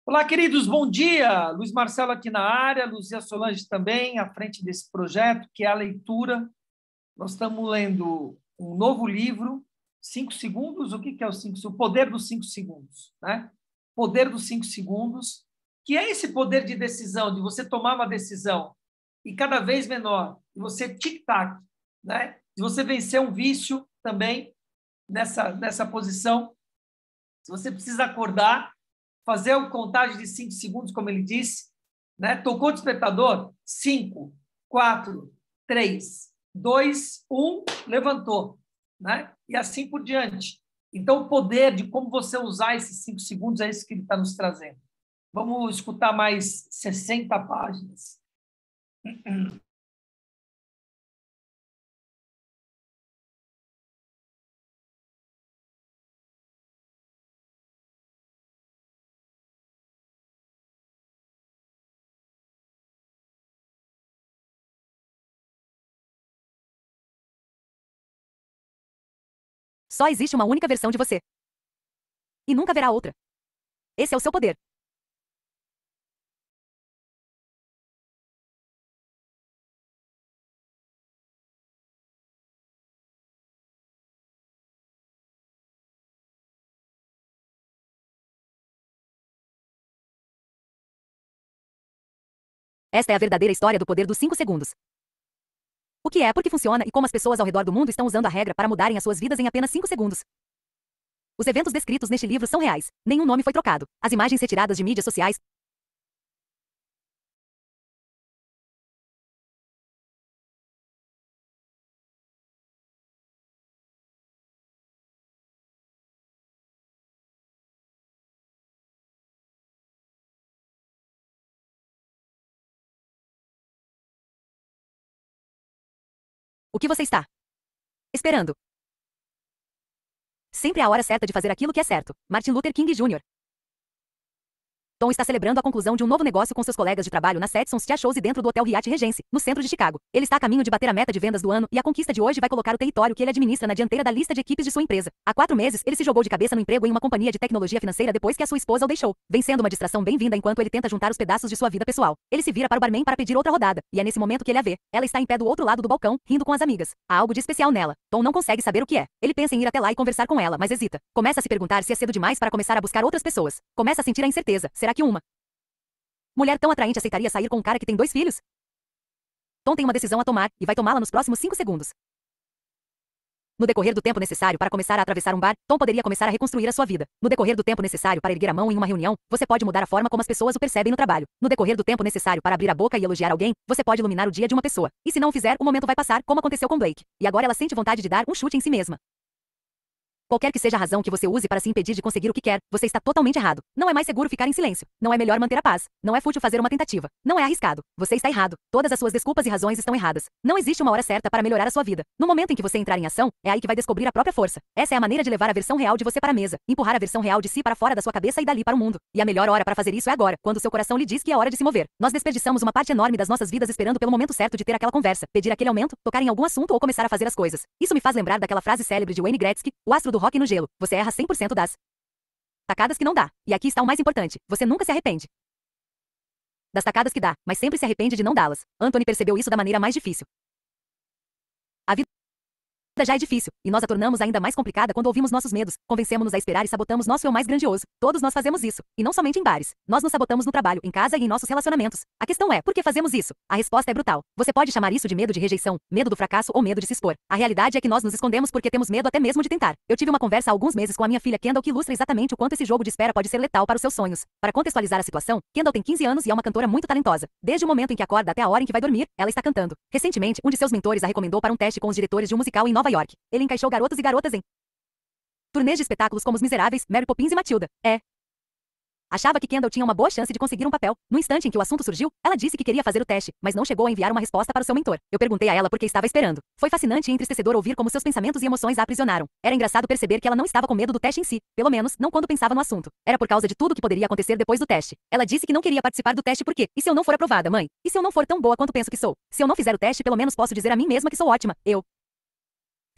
Olá, queridos, bom dia. Luiz Marcelo aqui na área, Luzia Solange também, à frente desse projeto, que é a leitura. Nós estamos lendo um novo livro, 5 segundos. O que é o 5 segundos? O poder dos 5 segundos, né? Poder dos 5 segundos, que é esse poder de decisão, de você tomar uma decisão e cada vez menor, de você tic-tac, né? De você vencer um vício também nessa posição. Se você precisa acordar, fazer a contagem de 5 segundos, como ele disse, né? Tocou o despertador? 5, 4, 3, 2, 1, levantou, né? E assim por diante. Então, o poder de como você usar esses 5 segundos é isso que ele está nos trazendo. Vamos escutar mais 60 páginas. Só existe uma única versão de você. E nunca haverá outra. Esse é o seu poder. Esta é a verdadeira história do poder dos 5 segundos. O que é, por que funciona e como as pessoas ao redor do mundo estão usando a regra para mudarem as suas vidas em apenas 5 segundos. Os eventos descritos neste livro são reais. Nenhum nome foi trocado. As imagens retiradas de mídias sociais. O que você está esperando? Sempre é a hora certa de fazer aquilo que é certo. Martin Luther King Jr. Tom está celebrando a conclusão de um novo negócio com seus colegas de trabalho na Setson's Tea Shows e dentro do Hotel Hyatt Regency, no centro de Chicago. Ele está a caminho de bater a meta de vendas do ano e a conquista de hoje vai colocar o território que ele administra na dianteira da lista de equipes de sua empresa. Há 4 meses, ele se jogou de cabeça no emprego em uma companhia de tecnologia financeira depois que a sua esposa o deixou, vencendo uma distração bem-vinda enquanto ele tenta juntar os pedaços de sua vida pessoal. Ele se vira para o barman para pedir outra rodada, e é nesse momento que ele a vê. Ela está em pé do outro lado do balcão, rindo com as amigas. Há algo de especial nela. Tom não consegue saber o que é. Ele pensa em ir até lá e conversar com ela, mas hesita. Começa a se perguntar se é cedo demais para começar a buscar outras pessoas. Começa a sentir a incerteza. Será que uma mulher tão atraente aceitaria sair com um cara que tem 2 filhos? Tom tem uma decisão a tomar, e vai tomá-la nos próximos 5 segundos. No decorrer do tempo necessário para começar a atravessar um bar, Tom poderia começar a reconstruir a sua vida. No decorrer do tempo necessário para erguer a mão em uma reunião, você pode mudar a forma como as pessoas o percebem no trabalho. No decorrer do tempo necessário para abrir a boca e elogiar alguém, você pode iluminar o dia de uma pessoa. E se não o fizer, o momento vai passar, como aconteceu com Blake. E agora ela sente vontade de dar um chute em si mesma. Qualquer que seja a razão que você use para se impedir de conseguir o que quer, você está totalmente errado. Não é mais seguro ficar em silêncio. Não é melhor manter a paz. Não é fútil fazer uma tentativa. Não é arriscado. Você está errado. Todas as suas desculpas e razões estão erradas. Não existe uma hora certa para melhorar a sua vida. No momento em que você entrar em ação, é aí que vai descobrir a própria força. Essa é a maneira de levar a versão real de você para a mesa, empurrar a versão real de si para fora da sua cabeça e dali para o mundo. E a melhor hora para fazer isso é agora, quando seu coração lhe diz que é hora de se mover. Nós desperdiçamos uma parte enorme das nossas vidas esperando pelo momento certo de ter aquela conversa, pedir aquele aumento, tocar em algum assunto ou começar a fazer as coisas. Isso me faz lembrar daquela frase célebre de Wayne Gretzky, o astro do hóquei no gelo. Você erra 100% das tacadas que não dá. E aqui está o mais importante. Você nunca se arrepende das tacadas que dá, mas sempre se arrepende de não dá-las. Anthony percebeu isso da maneira mais difícil. A vida já é difícil, e nós a tornamos ainda mais complicada quando ouvimos nossos medos, convencemos-nos a esperar e sabotamos nosso eu mais grandioso. Todos nós fazemos isso, e não somente em bares. Nós nos sabotamos no trabalho, em casa e em nossos relacionamentos. A questão é, por que fazemos isso? A resposta é brutal. Você pode chamar isso de medo de rejeição, medo do fracasso ou medo de se expor. A realidade é que nós nos escondemos porque temos medo até mesmo de tentar. Eu tive uma conversa há alguns meses com a minha filha Kendall que ilustra exatamente o quanto esse jogo de espera pode ser letal para os seus sonhos. Para contextualizar a situação, Kendall tem 15 anos e é uma cantora muito talentosa. Desde o momento em que acorda até a hora em que vai dormir, ela está cantando. Recentemente, um de seus mentores a recomendou para um teste com os diretores de um musical em Nova York. Ele encaixou garotos e garotas em turnês de espetáculos como Os Miseráveis, Mary Poppins e Matilda. Achava que Kendall tinha uma boa chance de conseguir um papel. No instante em que o assunto surgiu, ela disse que queria fazer o teste, mas não chegou a enviar uma resposta para o seu mentor. Eu perguntei a ela por que estava esperando. Foi fascinante e entristecedor ouvir como seus pensamentos e emoções a aprisionaram. Era engraçado perceber que ela não estava com medo do teste em si, pelo menos, não quando pensava no assunto. Era por causa de tudo que poderia acontecer depois do teste. Ela disse que não queria participar do teste porque, e se eu não for aprovada, mãe? E se eu não for tão boa quanto penso que sou? Se eu não fizer o teste, pelo menos posso dizer a mim mesma que sou ótima.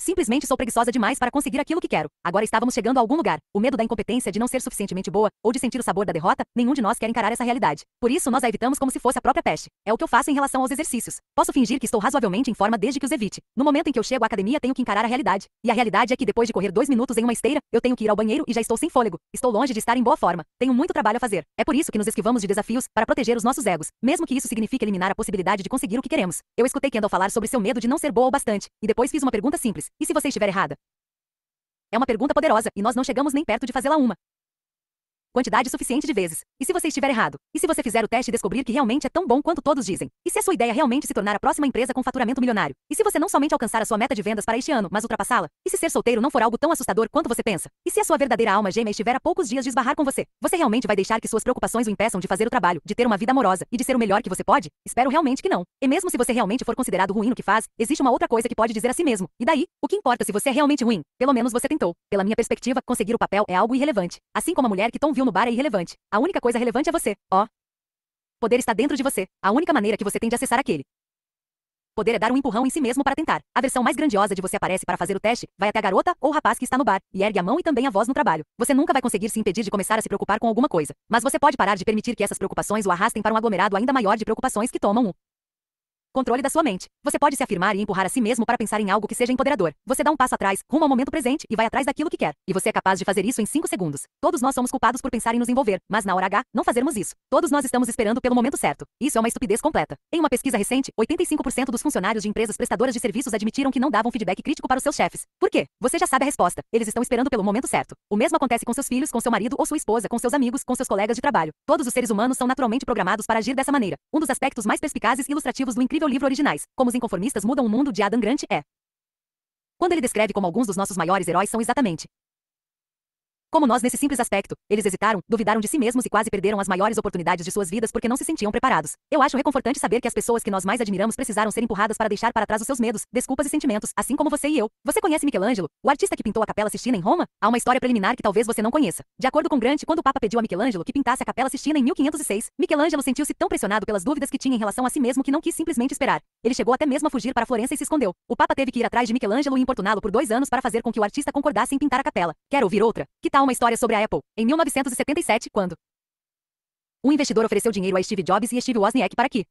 Simplesmente sou preguiçosa demais para conseguir aquilo que quero. Agora estávamos chegando a algum lugar. O medo da incompetência, de não ser suficientemente boa, ou de sentir o sabor da derrota, nenhum de nós quer encarar essa realidade. Por isso, nós a evitamos como se fosse a própria peste. É o que eu faço em relação aos exercícios. Posso fingir que estou razoavelmente em forma desde que os evite. No momento em que eu chego à academia, tenho que encarar a realidade. E a realidade é que depois de correr 2 minutos em uma esteira, eu tenho que ir ao banheiro e já estou sem fôlego. Estou longe de estar em boa forma. Tenho muito trabalho a fazer. É por isso que nos esquivamos de desafios, para proteger os nossos egos, mesmo que isso signifique eliminar a possibilidade de conseguir o que queremos. Eu escutei Kendall falar sobre seu medo de não ser boa o bastante, e depois fiz uma pergunta simples: e se você estiver errada? É uma pergunta poderosa, e nós não chegamos nem perto de fazê-la uma quantidade suficiente de vezes. E se você estiver errado? E se você fizer o teste e descobrir que realmente é tão bom quanto todos dizem? E se a sua ideia realmente se tornar a próxima empresa com faturamento milionário? E se você não somente alcançar a sua meta de vendas para este ano, mas ultrapassá-la? E se ser solteiro não for algo tão assustador quanto você pensa? E se a sua verdadeira alma gêmea estiver a poucos dias de esbarrar com você? Você realmente vai deixar que suas preocupações o impeçam de fazer o trabalho, de ter uma vida amorosa e de ser o melhor que você pode? Espero realmente que não. E mesmo se você realmente for considerado ruim no que faz, existe uma outra coisa que pode dizer a si mesmo. E daí? O que importa se você é realmente ruim? Pelo menos você tentou. Pela minha perspectiva, conseguir o papel é algo irrelevante. Assim como a mulher que Tom viu no bar é irrelevante. A única coisa relevante é você. Poder está dentro de você. A única maneira que você tem de acessar aquele poder é dar um empurrão em si mesmo para tentar. A versão mais grandiosa de você aparece para fazer o teste, vai até a garota ou o rapaz que está no bar, e ergue a mão e também a voz no trabalho. Você nunca vai conseguir se impedir de começar a se preocupar com alguma coisa. Mas você pode parar de permitir que essas preocupações o arrastem para um aglomerado ainda maior de preocupações que tomam o controle da sua mente. Você pode se afirmar e empurrar a si mesmo para pensar em algo que seja empoderador. Você dá um passo atrás, rumo ao momento presente, e vai atrás daquilo que quer. E você é capaz de fazer isso em 5 segundos. Todos nós somos culpados por pensar em nos envolver, mas na hora H, não fazermos isso. Todos nós estamos esperando pelo momento certo. Isso é uma estupidez completa. Em uma pesquisa recente, 85% dos funcionários de empresas prestadoras de serviços admitiram que não davam feedback crítico para os seus chefes. Por quê? Você já sabe a resposta. Eles estão esperando pelo momento certo. O mesmo acontece com seus filhos, com seu marido ou sua esposa, com seus amigos, com seus colegas de trabalho. Todos os seres humanos são naturalmente programados para agir dessa maneira. Um dos aspectos mais perspicazes e ilustrativos do incrível livro Originais, Como os Inconformistas Mudam o Mundo, de Adam Grant, é quando ele descreve como alguns dos nossos maiores heróis são exatamente como nós nesse simples aspecto. Eles hesitaram, duvidaram de si mesmos e quase perderam as maiores oportunidades de suas vidas porque não se sentiam preparados. Eu acho reconfortante saber que as pessoas que nós mais admiramos precisaram ser empurradas para deixar para trás os seus medos, desculpas e sentimentos, assim como você e eu. Você conhece Michelangelo, o artista que pintou a Capela Sistina em Roma? Há uma história preliminar que talvez você não conheça. De acordo com Grant, quando o Papa pediu a Michelangelo que pintasse a Capela Sistina em 1506, Michelangelo sentiu-se tão pressionado pelas dúvidas que tinha em relação a si mesmo que não quis simplesmente esperar. Ele chegou até mesmo a fugir para Florença e se escondeu. O Papa teve que ir atrás de Michelangelo e importuná-lo por 2 anos para fazer com que o artista concordasse em pintar a capela. Quer ouvir outra? Que tal uma história sobre a Apple? Em 1977, quando um investidor ofereceu dinheiro a Steve Jobs e Steve Wozniak para que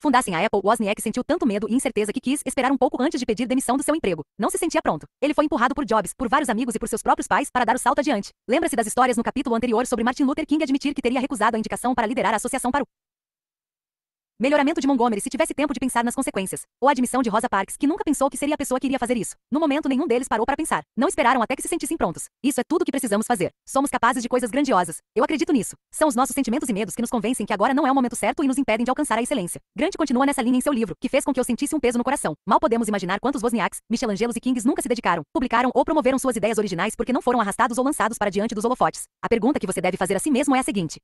fundassem a Apple, Wozniak sentiu tanto medo e incerteza que quis esperar um pouco antes de pedir demissão do seu emprego. Não se sentia pronto. Ele foi empurrado por Jobs, por vários amigos e por seus próprios pais para dar o salto adiante. Lembra-se das histórias no capítulo anterior sobre Martin Luther King admitir que teria recusado a indicação para liderar a Associação para o melhoramento de Montgomery se tivesse tempo de pensar nas consequências. Ou a admissão de Rosa Parks, que nunca pensou que seria a pessoa que iria fazer isso. No momento, nenhum deles parou para pensar. Não esperaram até que se sentissem prontos. Isso é tudo que precisamos fazer. Somos capazes de coisas grandiosas. Eu acredito nisso. São os nossos sentimentos e medos que nos convencem que agora não é o momento certo e nos impedem de alcançar a excelência. Grant continua nessa linha em seu livro, que fez com que eu sentisse um peso no coração. Mal podemos imaginar quantos Wozniaks, Michelangelos e Kings nunca se dedicaram, publicaram ou promoveram suas ideias originais porque não foram arrastados ou lançados para diante dos holofotes. A pergunta que você deve fazer a si mesmo é a seguinte: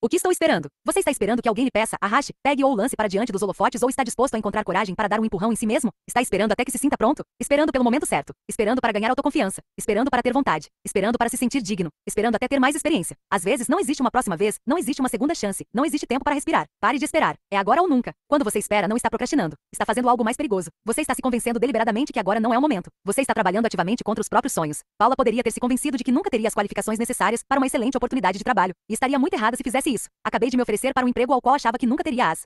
o que estou esperando? Você está esperando que alguém lhe peça, arraste, pegue ou lance para diante dos holofotes ou está disposto a encontrar coragem para dar um empurrão em si mesmo? Está esperando até que se sinta pronto? Esperando pelo momento certo? Esperando para ganhar autoconfiança? Esperando para ter vontade? Esperando para se sentir digno? Esperando até ter mais experiência? Às vezes não existe uma próxima vez, não existe uma segunda chance, não existe tempo para respirar. Pare de esperar. É agora ou nunca. Quando você espera, não está procrastinando. Está fazendo algo mais perigoso. Você está se convencendo deliberadamente que agora não é o momento. Você está trabalhando ativamente contra os próprios sonhos. Paula poderia ter se convencido de que nunca teria as qualificações necessárias para uma excelente oportunidade de trabalho. E estaria muito errada se fizesse isso. Acabei de me oferecer para um emprego ao qual achava que nunca teria as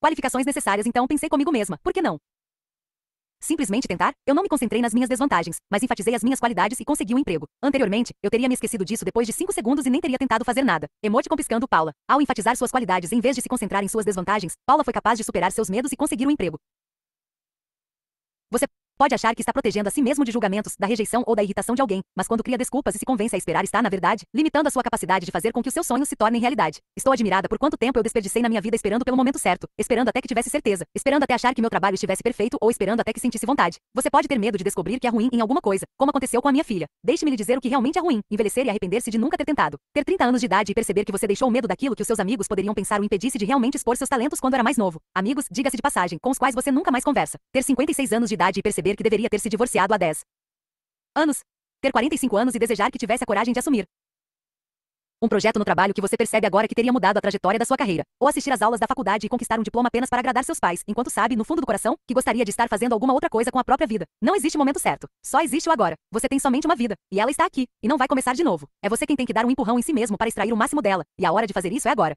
qualificações necessárias, então pensei comigo mesma, por que não? Simplesmente tentar? Eu não me concentrei nas minhas desvantagens, mas enfatizei as minhas qualidades e consegui um emprego. Anteriormente, eu teria me esquecido disso depois de 5 segundos e nem teria tentado fazer nada. Emoticon piscando Paula. Ao enfatizar suas qualidades em vez de se concentrar em suas desvantagens, Paula foi capaz de superar seus medos e conseguir um emprego. Você pode achar que está protegendo a si mesmo de julgamentos, da rejeição ou da irritação de alguém, mas quando cria desculpas e se convence a esperar está, na verdade, limitando a sua capacidade de fazer com que os seus sonhos se tornem realidade. Estou admirada por quanto tempo eu desperdicei na minha vida esperando pelo momento certo, esperando até que tivesse certeza, esperando até achar que meu trabalho estivesse perfeito ou esperando até que sentisse vontade. Você pode ter medo de descobrir que é ruim em alguma coisa, como aconteceu com a minha filha. Deixe-me lhe dizer o que realmente é ruim: envelhecer e arrepender-se de nunca ter tentado. Ter 30 anos de idade e perceber que você deixou o medo daquilo que os seus amigos poderiam pensar o impedisse de realmente expor seus talentos quando era mais novo. Amigos, diga-se de passagem, com os quais você nunca mais conversa. Ter 56 anos de idade e perceber que deveria ter se divorciado há 10 anos. Ter 45 anos e desejar que tivesse a coragem de assumir Um projeto no trabalho que você percebe agora que teria mudado a trajetória da sua carreira. Ou assistir às aulas da faculdade e conquistar um diploma apenas para agradar seus pais, enquanto sabe, no fundo do coração, que gostaria de estar fazendo alguma outra coisa com a própria vida. Não existe momento certo. Só existe o agora. Você tem somente uma vida. E ela está aqui. E não vai começar de novo. É você quem tem que dar um empurrão em si mesmo para extrair o máximo dela. E a hora de fazer isso é agora.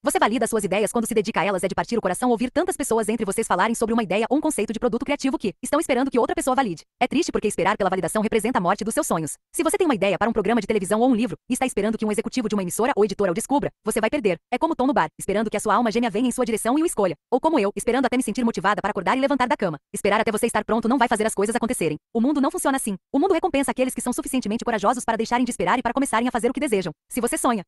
Você valida suas ideias quando se dedica a elas. É de partir o coração ouvir tantas pessoas entre vocês falarem sobre uma ideia ou um conceito de produto criativo que estão esperando que outra pessoa valide. É triste porque esperar pela validação representa a morte dos seus sonhos. Se você tem uma ideia para um programa de televisão ou um livro e está esperando que um executivo de uma emissora ou editora o descubra, você vai perder. É como Tom no bar, esperando que a sua alma gêmea venha em sua direção e o escolha. Ou como eu, esperando até me sentir motivada para acordar e levantar da cama. Esperar até você estar pronto não vai fazer as coisas acontecerem. O mundo não funciona assim. O mundo recompensa aqueles que são suficientemente corajosos para deixarem de esperar e para começarem a fazer o que desejam. Se você sonha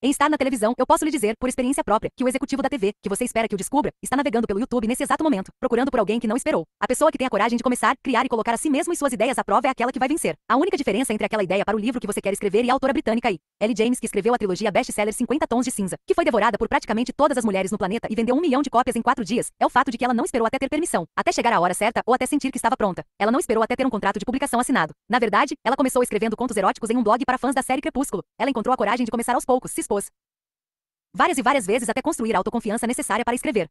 em estar na televisão, eu posso lhe dizer, por experiência própria, que o executivo da TV, que você espera que o descubra, está navegando pelo YouTube nesse exato momento, procurando por alguém que não esperou. A pessoa que tem a coragem de começar, criar e colocar a si mesmo e suas ideias à prova é aquela que vai vencer. A única diferença entre aquela ideia para o livro que você quer escrever e a autora britânica L. James, que escreveu a trilogia best-seller 50 Tons de Cinza, que foi devorada por praticamente todas as mulheres no planeta e vendeu 1 milhão de cópias em 4 dias, é o fato de que ela não esperou até ter permissão, até chegar a hora certa ou até sentir que estava pronta. Ela não esperou até ter um contrato de publicação assinado. Na verdade, ela começou escrevendo contos eróticos em um blog para fãs da série Crepúsculo. Ela encontrou a coragem de começar aos poucos, se expôs várias e várias vezes até construir a autoconfiança necessária para escrever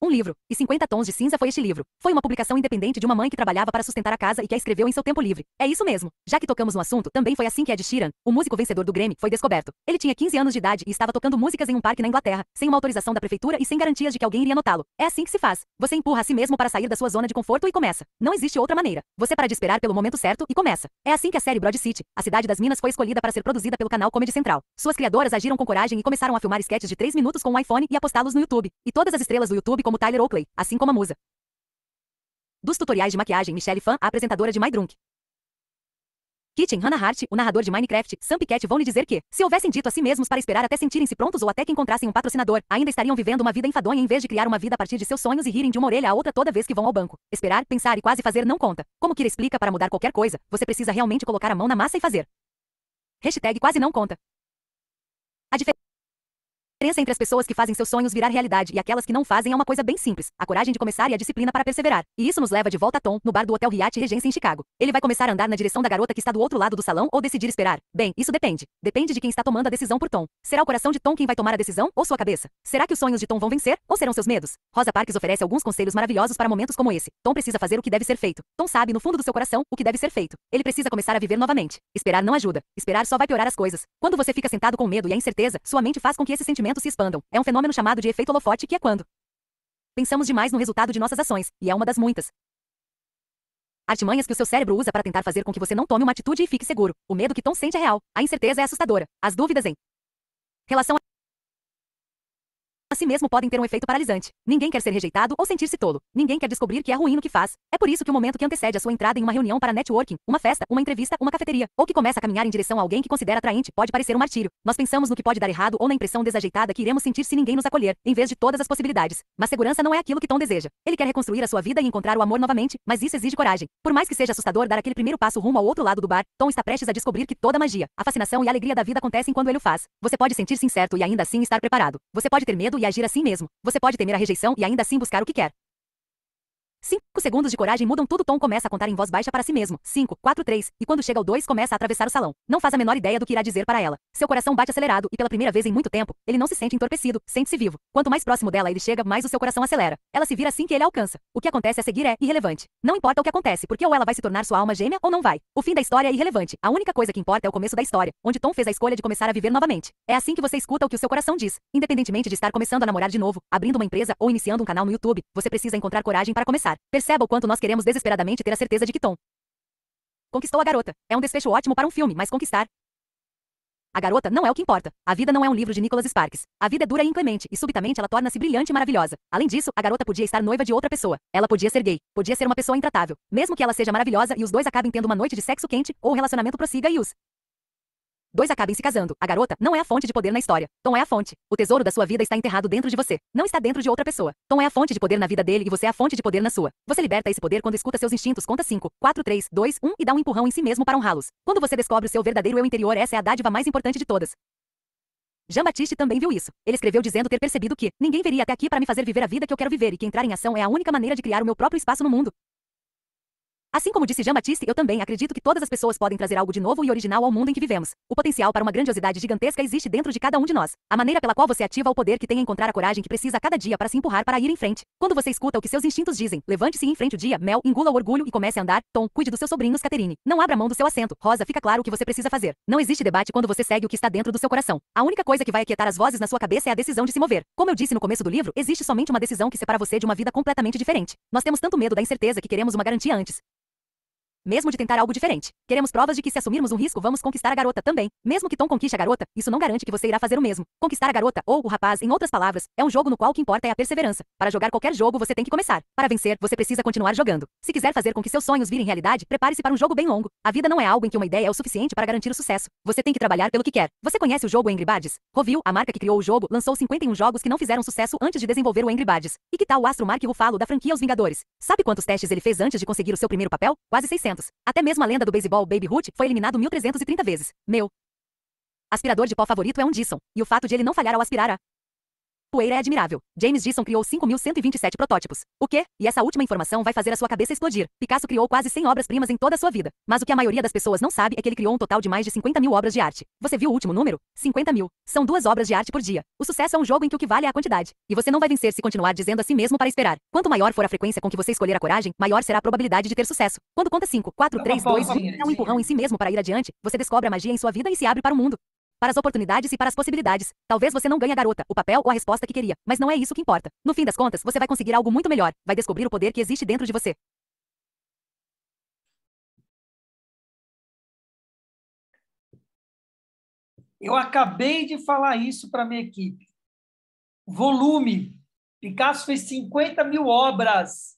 um livro, e 50 Tons de Cinza foi este livro. Foi uma publicação independente de uma mãe que trabalhava para sustentar a casa e que a escreveu em seu tempo livre. É isso mesmo. Já que tocamos no assunto, também foi assim que Ed Sheeran, o músico vencedor do Grammy, foi descoberto. Ele tinha 15 anos de idade e estava tocando músicas em um parque na Inglaterra, sem uma autorização da prefeitura e sem garantias de que alguém iria notá-lo. É assim que se faz. Você empurra a si mesmo para sair da sua zona de conforto e começa. Não existe outra maneira. Você para de esperar pelo momento certo e começa. É assim que a série Broad City, a cidade das minas, foi escolhida para ser produzida pelo canal Comedy Central. Suas criadoras agiram com coragem e começaram a filmar sketches de 3 minutos com um iPhone e a postá-los no YouTube. E todas as estrelas do YouTube, como Tyler Oakley, assim como a musa dos tutoriais de maquiagem Michelle Phan, a apresentadora de My Drunk Kitchen, Hannah Hart, o narrador de Minecraft, Sam Piketty vão lhe dizer que, se houvessem dito a si mesmos para esperar até sentirem-se prontos ou até que encontrassem um patrocinador, ainda estariam vivendo uma vida enfadonha em vez de criar uma vida a partir de seus sonhos e rirem de uma orelha a outra toda vez que vão ao banco. Esperar, pensar e quase fazer não conta. Como Kira explica, para mudar qualquer coisa, você precisa realmente colocar a mão na massa e fazer. Hashtag quase não conta. A diferença entre as pessoas que fazem seus sonhos virar realidade e aquelas que não fazem é uma coisa bem simples: a coragem de começar e a disciplina para perseverar. E isso nos leva de volta a Tom, no bar do Hotel Hyatt Regency em Chicago. Ele vai começar a andar na direção da garota que está do outro lado do salão ou decidir esperar? Bem, isso depende. Depende de quem está tomando a decisão por Tom. Será o coração de Tom quem vai tomar a decisão ou sua cabeça? Será que os sonhos de Tom vão vencer ou serão seus medos? Rosa Parks oferece alguns conselhos maravilhosos para momentos como esse. Tom precisa fazer o que deve ser feito. Tom sabe no fundo do seu coração o que deve ser feito. Ele precisa começar a viver novamente. Esperar não ajuda. Esperar só vai piorar as coisas. Quando você fica sentado com medo e a incerteza, sua mente faz com que esses sentimentos se expandam. É um fenômeno chamado de efeito holofote, que é quando pensamos demais no resultado de nossas ações, e é uma das muitas artimanhas que o seu cérebro usa para tentar fazer com que você não tome uma atitude e fique seguro. O medo que Tom sente é real. A incerteza é assustadora. As dúvidas em relação a si mesmo podem ter um efeito paralisante. Ninguém quer ser rejeitado ou sentir-se tolo. Ninguém quer descobrir que é ruim no que faz. É por isso que o momento que antecede a sua entrada em uma reunião para networking, uma festa, uma entrevista, uma cafeteria, ou que começa a caminhar em direção a alguém que considera atraente, pode parecer um martírio. Nós pensamos no que pode dar errado ou na impressão desajeitada que iremos sentir se ninguém nos acolher, em vez de todas as possibilidades. Mas segurança não é aquilo que Tom deseja. Ele quer reconstruir a sua vida e encontrar o amor novamente, mas isso exige coragem. Por mais que seja assustador dar aquele primeiro passo rumo ao outro lado do bar, Tom está prestes a descobrir que toda a magia, a fascinação e a alegria da vida acontecem quando ele o faz. Você pode sentir-se incerto e ainda assim estar preparado. Você pode ter medo e agir assim mesmo. Você pode temer a rejeição e ainda assim buscar o que quer. 5 segundos de coragem mudam tudo. Tom começa a contar em voz baixa para si mesmo. 5, 4, 3, e quando chega ao 2 começa a atravessar o salão. Não faz a menor ideia do que irá dizer para ela. Seu coração bate acelerado e pela primeira vez em muito tempo, ele não se sente entorpecido, sente-se vivo. Quanto mais próximo dela ele chega, mais o seu coração acelera. Ela se vira assim que ele a alcança. O que acontece a seguir é irrelevante. Não importa o que acontece, porque ou ela vai se tornar sua alma gêmea ou não vai. O fim da história é irrelevante. A única coisa que importa é o começo da história, onde Tom fez a escolha de começar a viver novamente. É assim que você escuta o que o seu coração diz. Independentemente de estar começando a namorar de novo, abrindo uma empresa ou iniciando um canal no YouTube, você precisa encontrar coragem para começar. Perceba o quanto nós queremos desesperadamente ter a certeza de que Tom conquistou a garota. É um desfecho ótimo para um filme, mas conquistar a garota não é o que importa. A vida não é um livro de Nicholas Sparks. A vida é dura e inclemente, e subitamente ela torna-se brilhante e maravilhosa. Além disso, a garota podia estar noiva de outra pessoa. Ela podia ser gay. Podia ser uma pessoa intratável. Mesmo que ela seja maravilhosa e os dois acabem tendo uma noite de sexo quente, ou o relacionamento prossiga e os dois acabem se casando. A garota não é a fonte de poder na história. Tom é a fonte. O tesouro da sua vida está enterrado dentro de você. Não está dentro de outra pessoa. Tom é a fonte de poder na vida dele e você é a fonte de poder na sua. Você liberta esse poder quando escuta seus instintos, conta 5, 4, 3, 2, 1 e dá um empurrão em si mesmo para honrá-los. Quando você descobre o seu verdadeiro eu interior, essa é a dádiva mais importante de todas. Jean-Baptiste também viu isso. Ele escreveu dizendo ter percebido que ninguém viria até aqui para me fazer viver a vida que eu quero viver e que entrar em ação é a única maneira de criar o meu próprio espaço no mundo. Assim como disse Jean-Baptiste, eu também acredito que todas as pessoas podem trazer algo de novo e original ao mundo em que vivemos. O potencial para uma grandiosidade gigantesca existe dentro de cada um de nós. A maneira pela qual você ativa o poder que tem é encontrar a coragem que precisa a cada dia para se empurrar para ir em frente. Quando você escuta o que seus instintos dizem, levante-se e enfrente o dia. Mel, engula o orgulho e comece a andar. Tom, cuide dos seus sobrinhos. Catherine, não abra mão do seu assento. Rosa, fica claro o que você precisa fazer. Não existe debate quando você segue o que está dentro do seu coração. A única coisa que vai aquietar as vozes na sua cabeça é a decisão de se mover. Como eu disse no começo do livro, existe somente uma decisão que separa você de uma vida completamente diferente. Nós temos tanto medo da incerteza que queremos uma garantia antes mesmo de tentar algo diferente. Queremos provas de que se assumirmos um risco vamos conquistar a garota também. Mesmo que Tom conquiste a garota, isso não garante que você irá fazer o mesmo. Conquistar a garota, ou o rapaz, em outras palavras, é um jogo no qual o que importa é a perseverança. Para jogar qualquer jogo você tem que começar. Para vencer, você precisa continuar jogando. Se quiser fazer com que seus sonhos virem realidade, prepare-se para um jogo bem longo. A vida não é algo em que uma ideia é o suficiente para garantir o sucesso. Você tem que trabalhar pelo que quer. Você conhece o jogo Angry Birds? Rovio, a marca que criou o jogo, lançou 51 jogos que não fizeram sucesso antes de desenvolver o Angry Birds. E que tal o astro Mark Ruffalo da franquia Os Vingadores? Sabe quantos testes ele fez antes de conseguir o seu primeiro papel? Quase 600. Até mesmo a lenda do beisebol Babe Ruth foi eliminado 1330 vezes. Meu aspirador de pó favorito é um Dyson, e o fato de ele não falhar ao aspirar a poeira é admirável. James Dyson criou 5.127 protótipos. O quê? E essa última informação vai fazer a sua cabeça explodir. Picasso criou quase 100 obras-primas em toda a sua vida. Mas o que a maioria das pessoas não sabe é que ele criou um total de mais de 50 mil obras de arte. Você viu o último número? 50 mil. São 2 obras de arte por dia. O sucesso é um jogo em que o que vale é a quantidade. E você não vai vencer se continuar dizendo a si mesmo para esperar. Quanto maior for a frequência com que você escolher a coragem, maior será a probabilidade de ter sucesso. Quando conta 5, 4, 3, 2, 1, é um empurrão em si mesmo para ir adiante, você descobre a magia em sua vida e se abre para o mundo. Para as oportunidades e para as possibilidades. Talvez você não ganhe a garota, o papel ou a resposta que queria, mas não é isso que importa. No fim das contas, você vai conseguir algo muito melhor. Vai descobrir o poder que existe dentro de você. Eu acabei de falar isso para minha equipe. Volume. Picasso fez 50 mil obras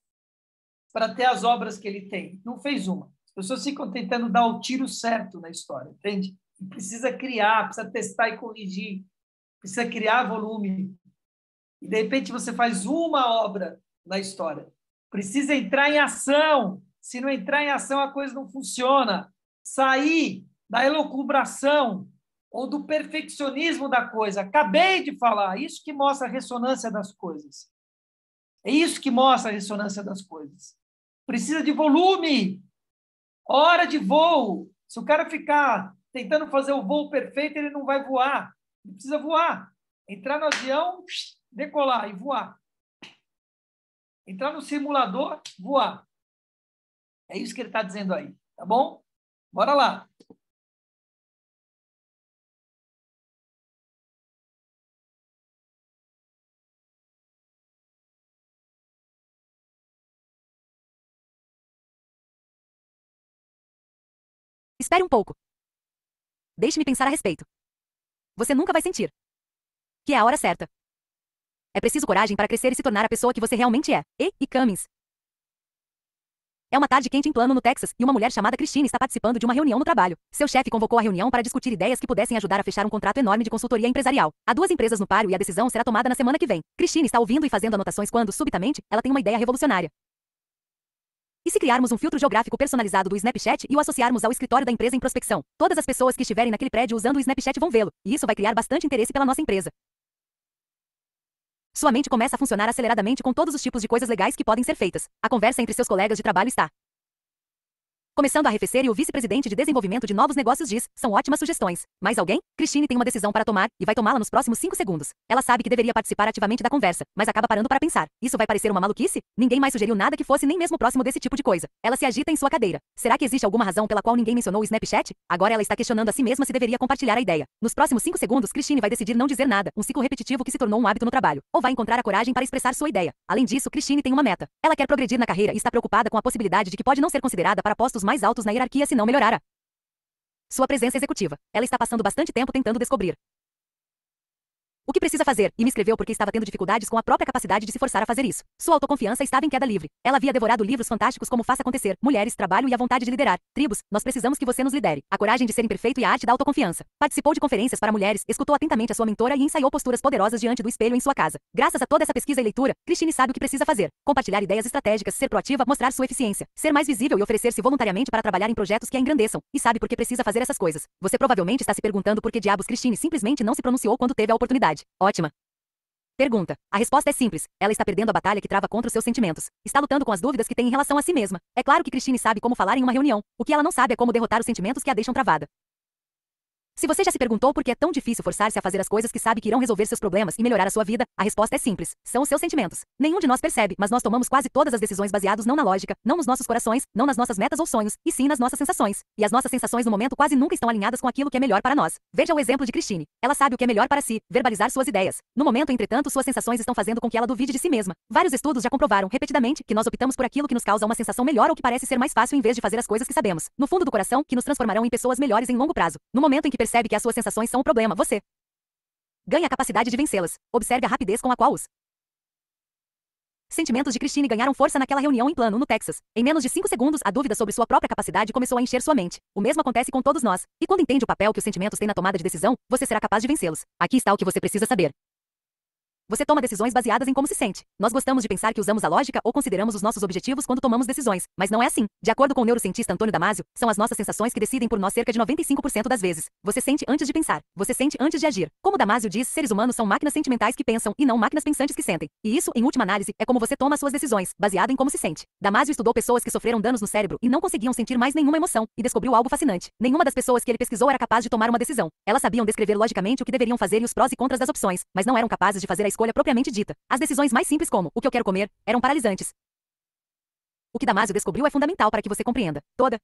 para ter as obras que ele tem. Não fez uma. As pessoas ficam tentando dar o tiro certo na história, entende? Precisa criar, precisa testar e corrigir, precisa criar volume. E, de repente, você faz uma obra na história. Precisa entrar em ação. Se não entrar em ação, a coisa não funciona. Sair da elucubração ou do perfeccionismo da coisa. Acabei de falar. Isso que mostra a ressonância das coisas. É isso que mostra a ressonância das coisas. Precisa de volume. Hora de voo. Se o cara ficar tentando fazer o voo perfeito, ele não vai voar. Ele precisa voar. Entrar no avião, decolar e voar. Entrar no simulador, voar. É isso que ele está dizendo aí, tá bom? Bora lá. Espere um pouco. Deixe-me pensar a respeito. Você nunca vai sentir que é a hora certa. É preciso coragem para crescer e se tornar a pessoa que você realmente é. E Cummings. É uma tarde quente em Plano, no Texas, e uma mulher chamada Christine está participando de uma reunião no trabalho. Seu chefe convocou a reunião para discutir ideias que pudessem ajudar a fechar um contrato enorme de consultoria empresarial. Há 2 empresas no páreo e a decisão será tomada na semana que vem. Christine está ouvindo e fazendo anotações quando, subitamente, ela tem uma ideia revolucionária. E se criarmos um filtro geográfico personalizado do Snapchat e o associarmos ao escritório da empresa em prospecção? Todas as pessoas que estiverem naquele prédio usando o Snapchat vão vê-lo, e isso vai criar bastante interesse pela nossa empresa. Sua mente começa a funcionar aceleradamente com todos os tipos de coisas legais que podem ser feitas. A conversa entre seus colegas de trabalho está começando a arrefecer e o vice-presidente de desenvolvimento de novos negócios diz, são ótimas sugestões. Mais alguém? Christine tem uma decisão para tomar, e vai tomá-la nos próximos 5 segundos. Ela sabe que deveria participar ativamente da conversa, mas acaba parando para pensar. Isso vai parecer uma maluquice? Ninguém mais sugeriu nada que fosse nem mesmo próximo desse tipo de coisa. Ela se agita em sua cadeira. Será que existe alguma razão pela qual ninguém mencionou o Snapchat? Agora ela está questionando a si mesma se deveria compartilhar a ideia. Nos próximos 5 segundos, Christine vai decidir não dizer nada, um ciclo repetitivo que se tornou um hábito no trabalho. Ou vai encontrar a coragem para expressar sua ideia. Além disso, Christine tem uma meta. Ela quer progredir na carreira e está preocupada com a possibilidade de que pode não ser considerada para postos mais altos na hierarquia se não melhorar sua presença executiva. Ela está passando bastante tempo tentando descobrir o que precisa fazer, e me escreveu porque estava tendo dificuldades com a própria capacidade de se forçar a fazer isso. Sua autoconfiança estava em queda livre. Ela havia devorado livros fantásticos como Faça Acontecer, Mulheres, Trabalho e a Vontade de Liderar. Tribos, nós precisamos que você nos lidere. A coragem de ser imperfeito e a arte da autoconfiança. Participou de conferências para mulheres, escutou atentamente a sua mentora e ensaiou posturas poderosas diante do espelho em sua casa. Graças a toda essa pesquisa e leitura, Christine sabe o que precisa fazer. Compartilhar ideias estratégicas, ser proativa, mostrar sua eficiência, ser mais visível e oferecer-se voluntariamente para trabalhar em projetos que a engrandeçam. E sabe por que precisa fazer essas coisas. Você provavelmente está se perguntando por que diabos Christine simplesmente não se pronunciou quando teve a oportunidade. Ótima Pergunta. A resposta é simples. Ela está perdendo a batalha que trava contra os seus sentimentos. Está lutando com as dúvidas que tem em relação a si mesma. É claro que Christine sabe como falar em uma reunião. O que ela não sabe é como derrotar os sentimentos que a deixam travada. Se você já se perguntou por que é tão difícil forçar-se a fazer as coisas que sabe que irão resolver seus problemas e melhorar a sua vida, a resposta é simples. São os seus sentimentos. Nenhum de nós percebe, mas nós tomamos quase todas as decisões baseados não na lógica, não nos nossos corações, não nas nossas metas ou sonhos, e sim nas nossas sensações. E as nossas sensações no momento quase nunca estão alinhadas com aquilo que é melhor para nós. Veja o exemplo de Christine. Ela sabe o que é melhor para si, verbalizar suas ideias. No momento, entretanto, suas sensações estão fazendo com que ela duvide de si mesma. Vários estudos já comprovaram, repetidamente, que nós optamos por aquilo que nos causa uma sensação melhor ou que parece ser mais fácil em vez de fazer as coisas que sabemos, no fundo do coração, que nos transformarão em pessoas melhores em longo prazo. No momento em que percebe que as suas sensações são o problema, você ganha a capacidade de vencê-las. Observe a rapidez com a qual os sentimentos de Christine ganharam força naquela reunião em plano, no Texas. Em menos de 5 segundos, a dúvida sobre sua própria capacidade começou a encher sua mente. O mesmo acontece com todos nós. E quando entende o papel que os sentimentos têm na tomada de decisão, você será capaz de vencê-los. Aqui está o que você precisa saber. Você toma decisões baseadas em como se sente. Nós gostamos de pensar que usamos a lógica ou consideramos os nossos objetivos quando tomamos decisões, mas não é assim. De acordo com o neurocientista Antônio Damasio, são as nossas sensações que decidem por nós cerca de 95% das vezes. Você sente antes de pensar. Você sente antes de agir. Como Damasio diz, seres humanos são máquinas sentimentais que pensam e não máquinas pensantes que sentem. E isso, em última análise, é como você toma as suas decisões, baseado em como se sente. Damasio estudou pessoas que sofreram danos no cérebro e não conseguiam sentir mais nenhuma emoção, e descobriu algo fascinante. Nenhuma das pessoas que ele pesquisou era capaz de tomar uma decisão. Elas sabiam descrever logicamente o que deveriam fazer e os prós e contras das opções, mas não eram capazes de fazer a escolha propriamente dita. As decisões mais simples como, o que eu quero comer, eram paralisantes. O que Damasio descobriu é fundamental para que você compreenda. Toda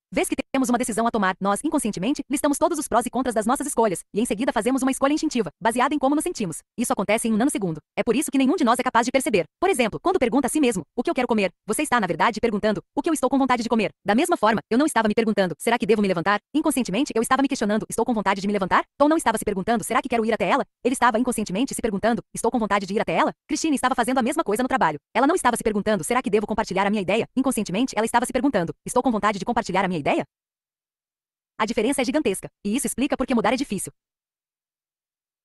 vez que temos uma decisão a tomar, nós, inconscientemente, listamos todos os prós e contras das nossas escolhas, e em seguida fazemos uma escolha instintiva, baseada em como nos sentimos. Isso acontece em um nanosegundo. É por isso que nenhum de nós é capaz de perceber. Por exemplo, quando pergunta a si mesmo, o que eu quero comer, você está, na verdade, perguntando, o que eu estou com vontade de comer. Da mesma forma, eu não estava me perguntando, será que devo me levantar? Inconscientemente, eu estava me questionando, estou com vontade de me levantar? Tom não estava se perguntando, será que quero ir até ela? Ele estava inconscientemente se perguntando, estou com vontade de ir até ela? Christine estava fazendo a mesma coisa no trabalho. Ela não estava se perguntando, será que devo compartilhar a minha ideia? Inconscientemente, ela estava se perguntando, estou com vontade de compartilhar a minha ideia? A diferença é gigantesca, e isso explica por que mudar é difícil.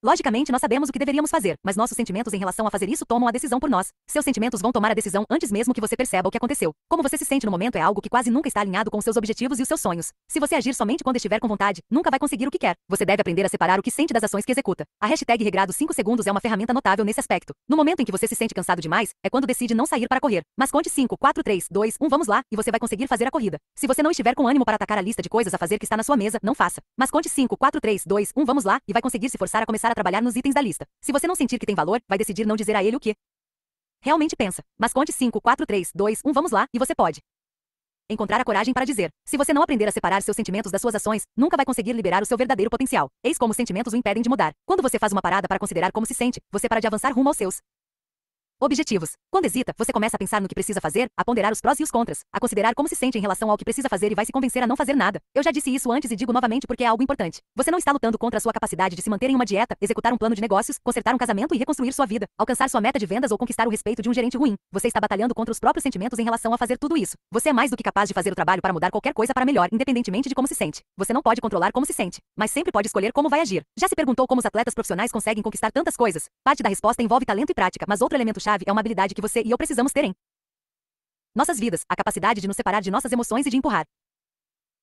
Logicamente, nós sabemos o que deveríamos fazer, mas nossos sentimentos em relação a fazer isso tomam a decisão por nós. Seus sentimentos vão tomar a decisão antes mesmo que você perceba o que aconteceu. Como você se sente no momento é algo que quase nunca está alinhado com os seus objetivos e os seus sonhos. Se você agir somente quando estiver com vontade, nunca vai conseguir o que quer. Você deve aprender a separar o que sente das ações que executa. A hashtag regrado 5 segundos é uma ferramenta notável nesse aspecto. No momento em que você se sente cansado demais, é quando decide não sair para correr. Mas conte 5, 4, 3, 2, 1, vamos lá, e você vai conseguir fazer a corrida. Se você não estiver com ânimo para atacar a lista de coisas a fazer que está na sua mesa, não faça. Mas conte 5, 4, 3, 2, 1, vamos lá, e vai conseguir se forçar a começar a trabalhar nos itens da lista. Se você não sentir que tem valor, vai decidir não dizer a ele o que realmente pensa. Mas conte 5, 4, 3, 2, 1, vamos lá, e você pode encontrar a coragem para dizer. Se você não aprender a separar seus sentimentos das suas ações, nunca vai conseguir liberar o seu verdadeiro potencial. Eis como os sentimentos o impedem de mudar. Quando você faz uma parada para considerar como se sente, você para de avançar rumo aos seus objetivos. Quando hesita, você começa a pensar no que precisa fazer, a ponderar os prós e os contras, a considerar como se sente em relação ao que precisa fazer e vai se convencer a não fazer nada. Eu já disse isso antes e digo novamente porque é algo importante. Você não está lutando contra a sua capacidade de se manter em uma dieta, executar um plano de negócios, consertar um casamento e reconstruir sua vida, alcançar sua meta de vendas ou conquistar o respeito de um gerente ruim. Você está batalhando contra os próprios sentimentos em relação a fazer tudo isso. Você é mais do que capaz de fazer o trabalho para mudar qualquer coisa para melhor, independentemente de como se sente. Você não pode controlar como se sente, mas sempre pode escolher como vai agir. Já se perguntou como os atletas profissionais conseguem conquistar tantas coisas? Parte da resposta envolve talento e prática, mas outro elemento-chave é uma habilidade que você e eu precisamos ter em nossas vidas, a capacidade de nos separar de nossas emoções e de empurrar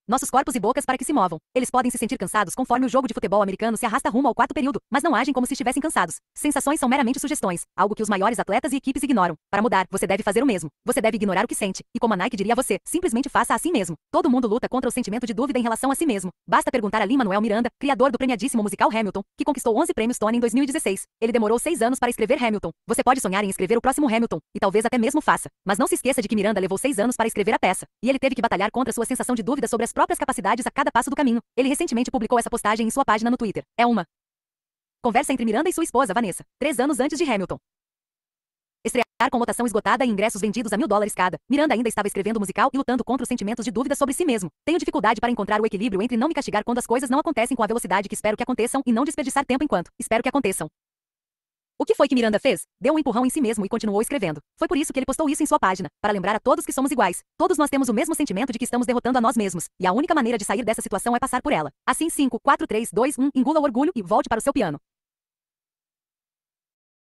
nossos corpos e bocas para que se movam. Eles podem se sentir cansados conforme o jogo de futebol americano se arrasta rumo ao quarto período, mas não agem como se estivessem cansados. Sensações são meramente sugestões, algo que os maiores atletas e equipes ignoram. Para mudar, você deve fazer o mesmo. Você deve ignorar o que sente. E como a Nike diria a você, simplesmente faça a si mesmo. Todo mundo luta contra o sentimento de dúvida em relação a si mesmo. Basta perguntar a Lin-Manuel Miranda, criador do premiadíssimo musical Hamilton, que conquistou 11 prêmios Tony em 2016. Ele demorou 6 anos para escrever Hamilton. Você pode sonhar em escrever o próximo Hamilton, e talvez até mesmo faça. Mas não se esqueça de que Miranda levou 6 anos para escrever a peça. E ele teve que batalhar contra sua sensação de dúvida sobre as próprias capacidades a cada passo do caminho. Ele recentemente publicou essa postagem em sua página no Twitter. É uma conversa entre Miranda e sua esposa, Vanessa, 3 anos antes de Hamilton estrear com lotação esgotada e ingressos vendidos a $1.000 cada. Miranda ainda estava escrevendo o musical e lutando contra os sentimentos de dúvida sobre si mesmo. Tenho dificuldade para encontrar o equilíbrio entre não me castigar quando as coisas não acontecem com a velocidade que espero que aconteçam e não desperdiçar tempo enquanto espero que aconteçam. O que foi que Miranda fez? Deu um empurrão em si mesmo e continuou escrevendo. Foi por isso que ele postou isso em sua página, para lembrar a todos que somos iguais. Todos nós temos o mesmo sentimento de que estamos derrotando a nós mesmos, e a única maneira de sair dessa situação é passar por ela. Assim 5, 4, 3, 2, 1, engula o orgulho e volte para o seu piano.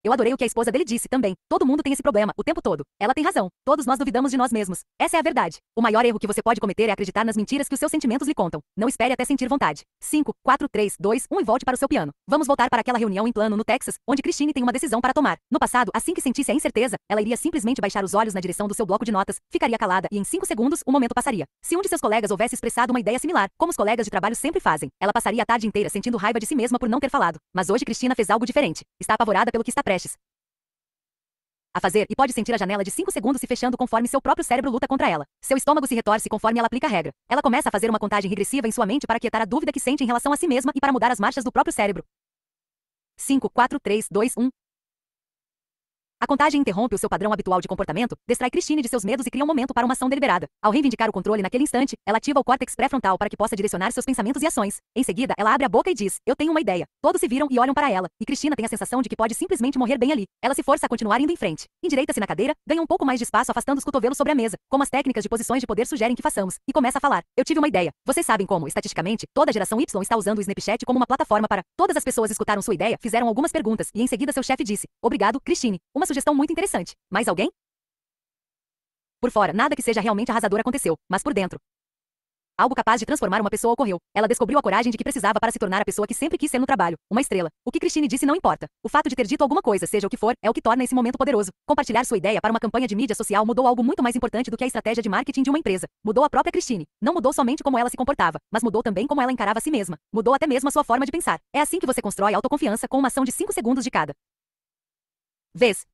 Eu adorei o que a esposa dele disse também. Todo mundo tem esse problema, o tempo todo. Ela tem razão. Todos nós duvidamos de nós mesmos. Essa é a verdade. O maior erro que você pode cometer é acreditar nas mentiras que os seus sentimentos lhe contam. Não espere até sentir vontade. 5, 4, 3, 2, 1 e volte para o seu piano. Vamos voltar para aquela reunião em plano no Texas, onde Christine tem uma decisão para tomar. No passado, assim que sentisse a incerteza, ela iria simplesmente baixar os olhos na direção do seu bloco de notas, ficaria calada e em 5 segundos o momento passaria. Se um de seus colegas houvesse expressado uma ideia similar, como os colegas de trabalho sempre fazem, ela passaria a tarde inteira sentindo raiva de si mesma por não ter falado. Mas hoje Cristina fez algo diferente. Está apavorada pelo que está prestes a fazer e pode sentir a janela de 5 segundos se fechando conforme seu próprio cérebro luta contra ela. Seu estômago se retorce conforme ela aplica a regra. Ela começa a fazer uma contagem regressiva em sua mente para quietar a dúvida que sente em relação a si mesma e para mudar as marchas do próprio cérebro. 5, 4, 3, 2, 1. A contagem interrompe o seu padrão habitual de comportamento, distrai Christine de seus medos e cria um momento para uma ação deliberada. Ao reivindicar o controle naquele instante, ela ativa o córtex pré-frontal para que possa direcionar seus pensamentos e ações. Em seguida, ela abre a boca e diz: eu tenho uma ideia. Todos se viram e olham para ela, e Cristina tem a sensação de que pode simplesmente morrer bem ali. Ela se força a continuar indo em frente. Endireita-se na cadeira, ganha um pouco mais de espaço afastando os cotovelos sobre a mesa, como as técnicas de posições de poder sugerem que façamos, e começa a falar. Eu tive uma ideia. Vocês sabem como, estatisticamente, toda a geração Y está usando o Snapchat como uma plataforma para... Todas as pessoas escutaram sua ideia, fizeram algumas perguntas, e em seguida seu chefe disse: obrigado, Christine. Uma sugestão muito interessante. Mais alguém? Por fora, nada que seja realmente arrasador aconteceu, mas por dentro, algo capaz de transformar uma pessoa ocorreu. Ela descobriu a coragem de que precisava para se tornar a pessoa que sempre quis ser no trabalho, uma estrela. O que Christine disse não importa. O fato de ter dito alguma coisa, seja o que for, é o que torna esse momento poderoso. Compartilhar sua ideia para uma campanha de mídia social mudou algo muito mais importante do que a estratégia de marketing de uma empresa. Mudou a própria Christine. Não mudou somente como ela se comportava, mas mudou também como ela encarava a si mesma. Mudou até mesmo a sua forma de pensar. É assim que você constrói autoconfiança com uma ação de 5 segundos de cada vez.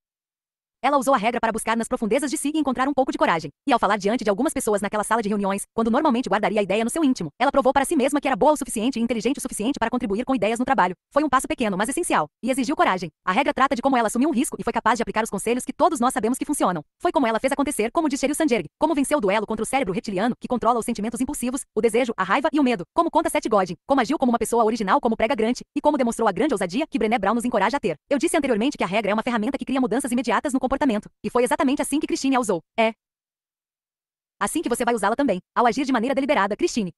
Ela usou a regra para buscar nas profundezas de si e encontrar um pouco de coragem. E ao falar diante de algumas pessoas naquela sala de reuniões, quando normalmente guardaria a ideia no seu íntimo, ela provou para si mesma que era boa o suficiente e inteligente o suficiente para contribuir com ideias no trabalho. Foi um passo pequeno, mas essencial, e exigiu coragem. A regra trata de como ela assumiu um risco e foi capaz de aplicar os conselhos que todos nós sabemos que funcionam. Foi como ela fez acontecer, como diz Sheryl Sandberg, como venceu o duelo contra o cérebro reptiliano, que controla os sentimentos impulsivos, o desejo, a raiva e o medo, como conta Seth Godin, como agiu como uma pessoa original como prega Grant, e como demonstrou a grande ousadia que Brené Brown nos encoraja a ter. Eu disse anteriormente que a regra é uma ferramenta que cria mudanças imediatas no comportamento, e foi exatamente assim que Christine a usou. É assim que você vai usá-la também, ao agir de maneira deliberada, Christine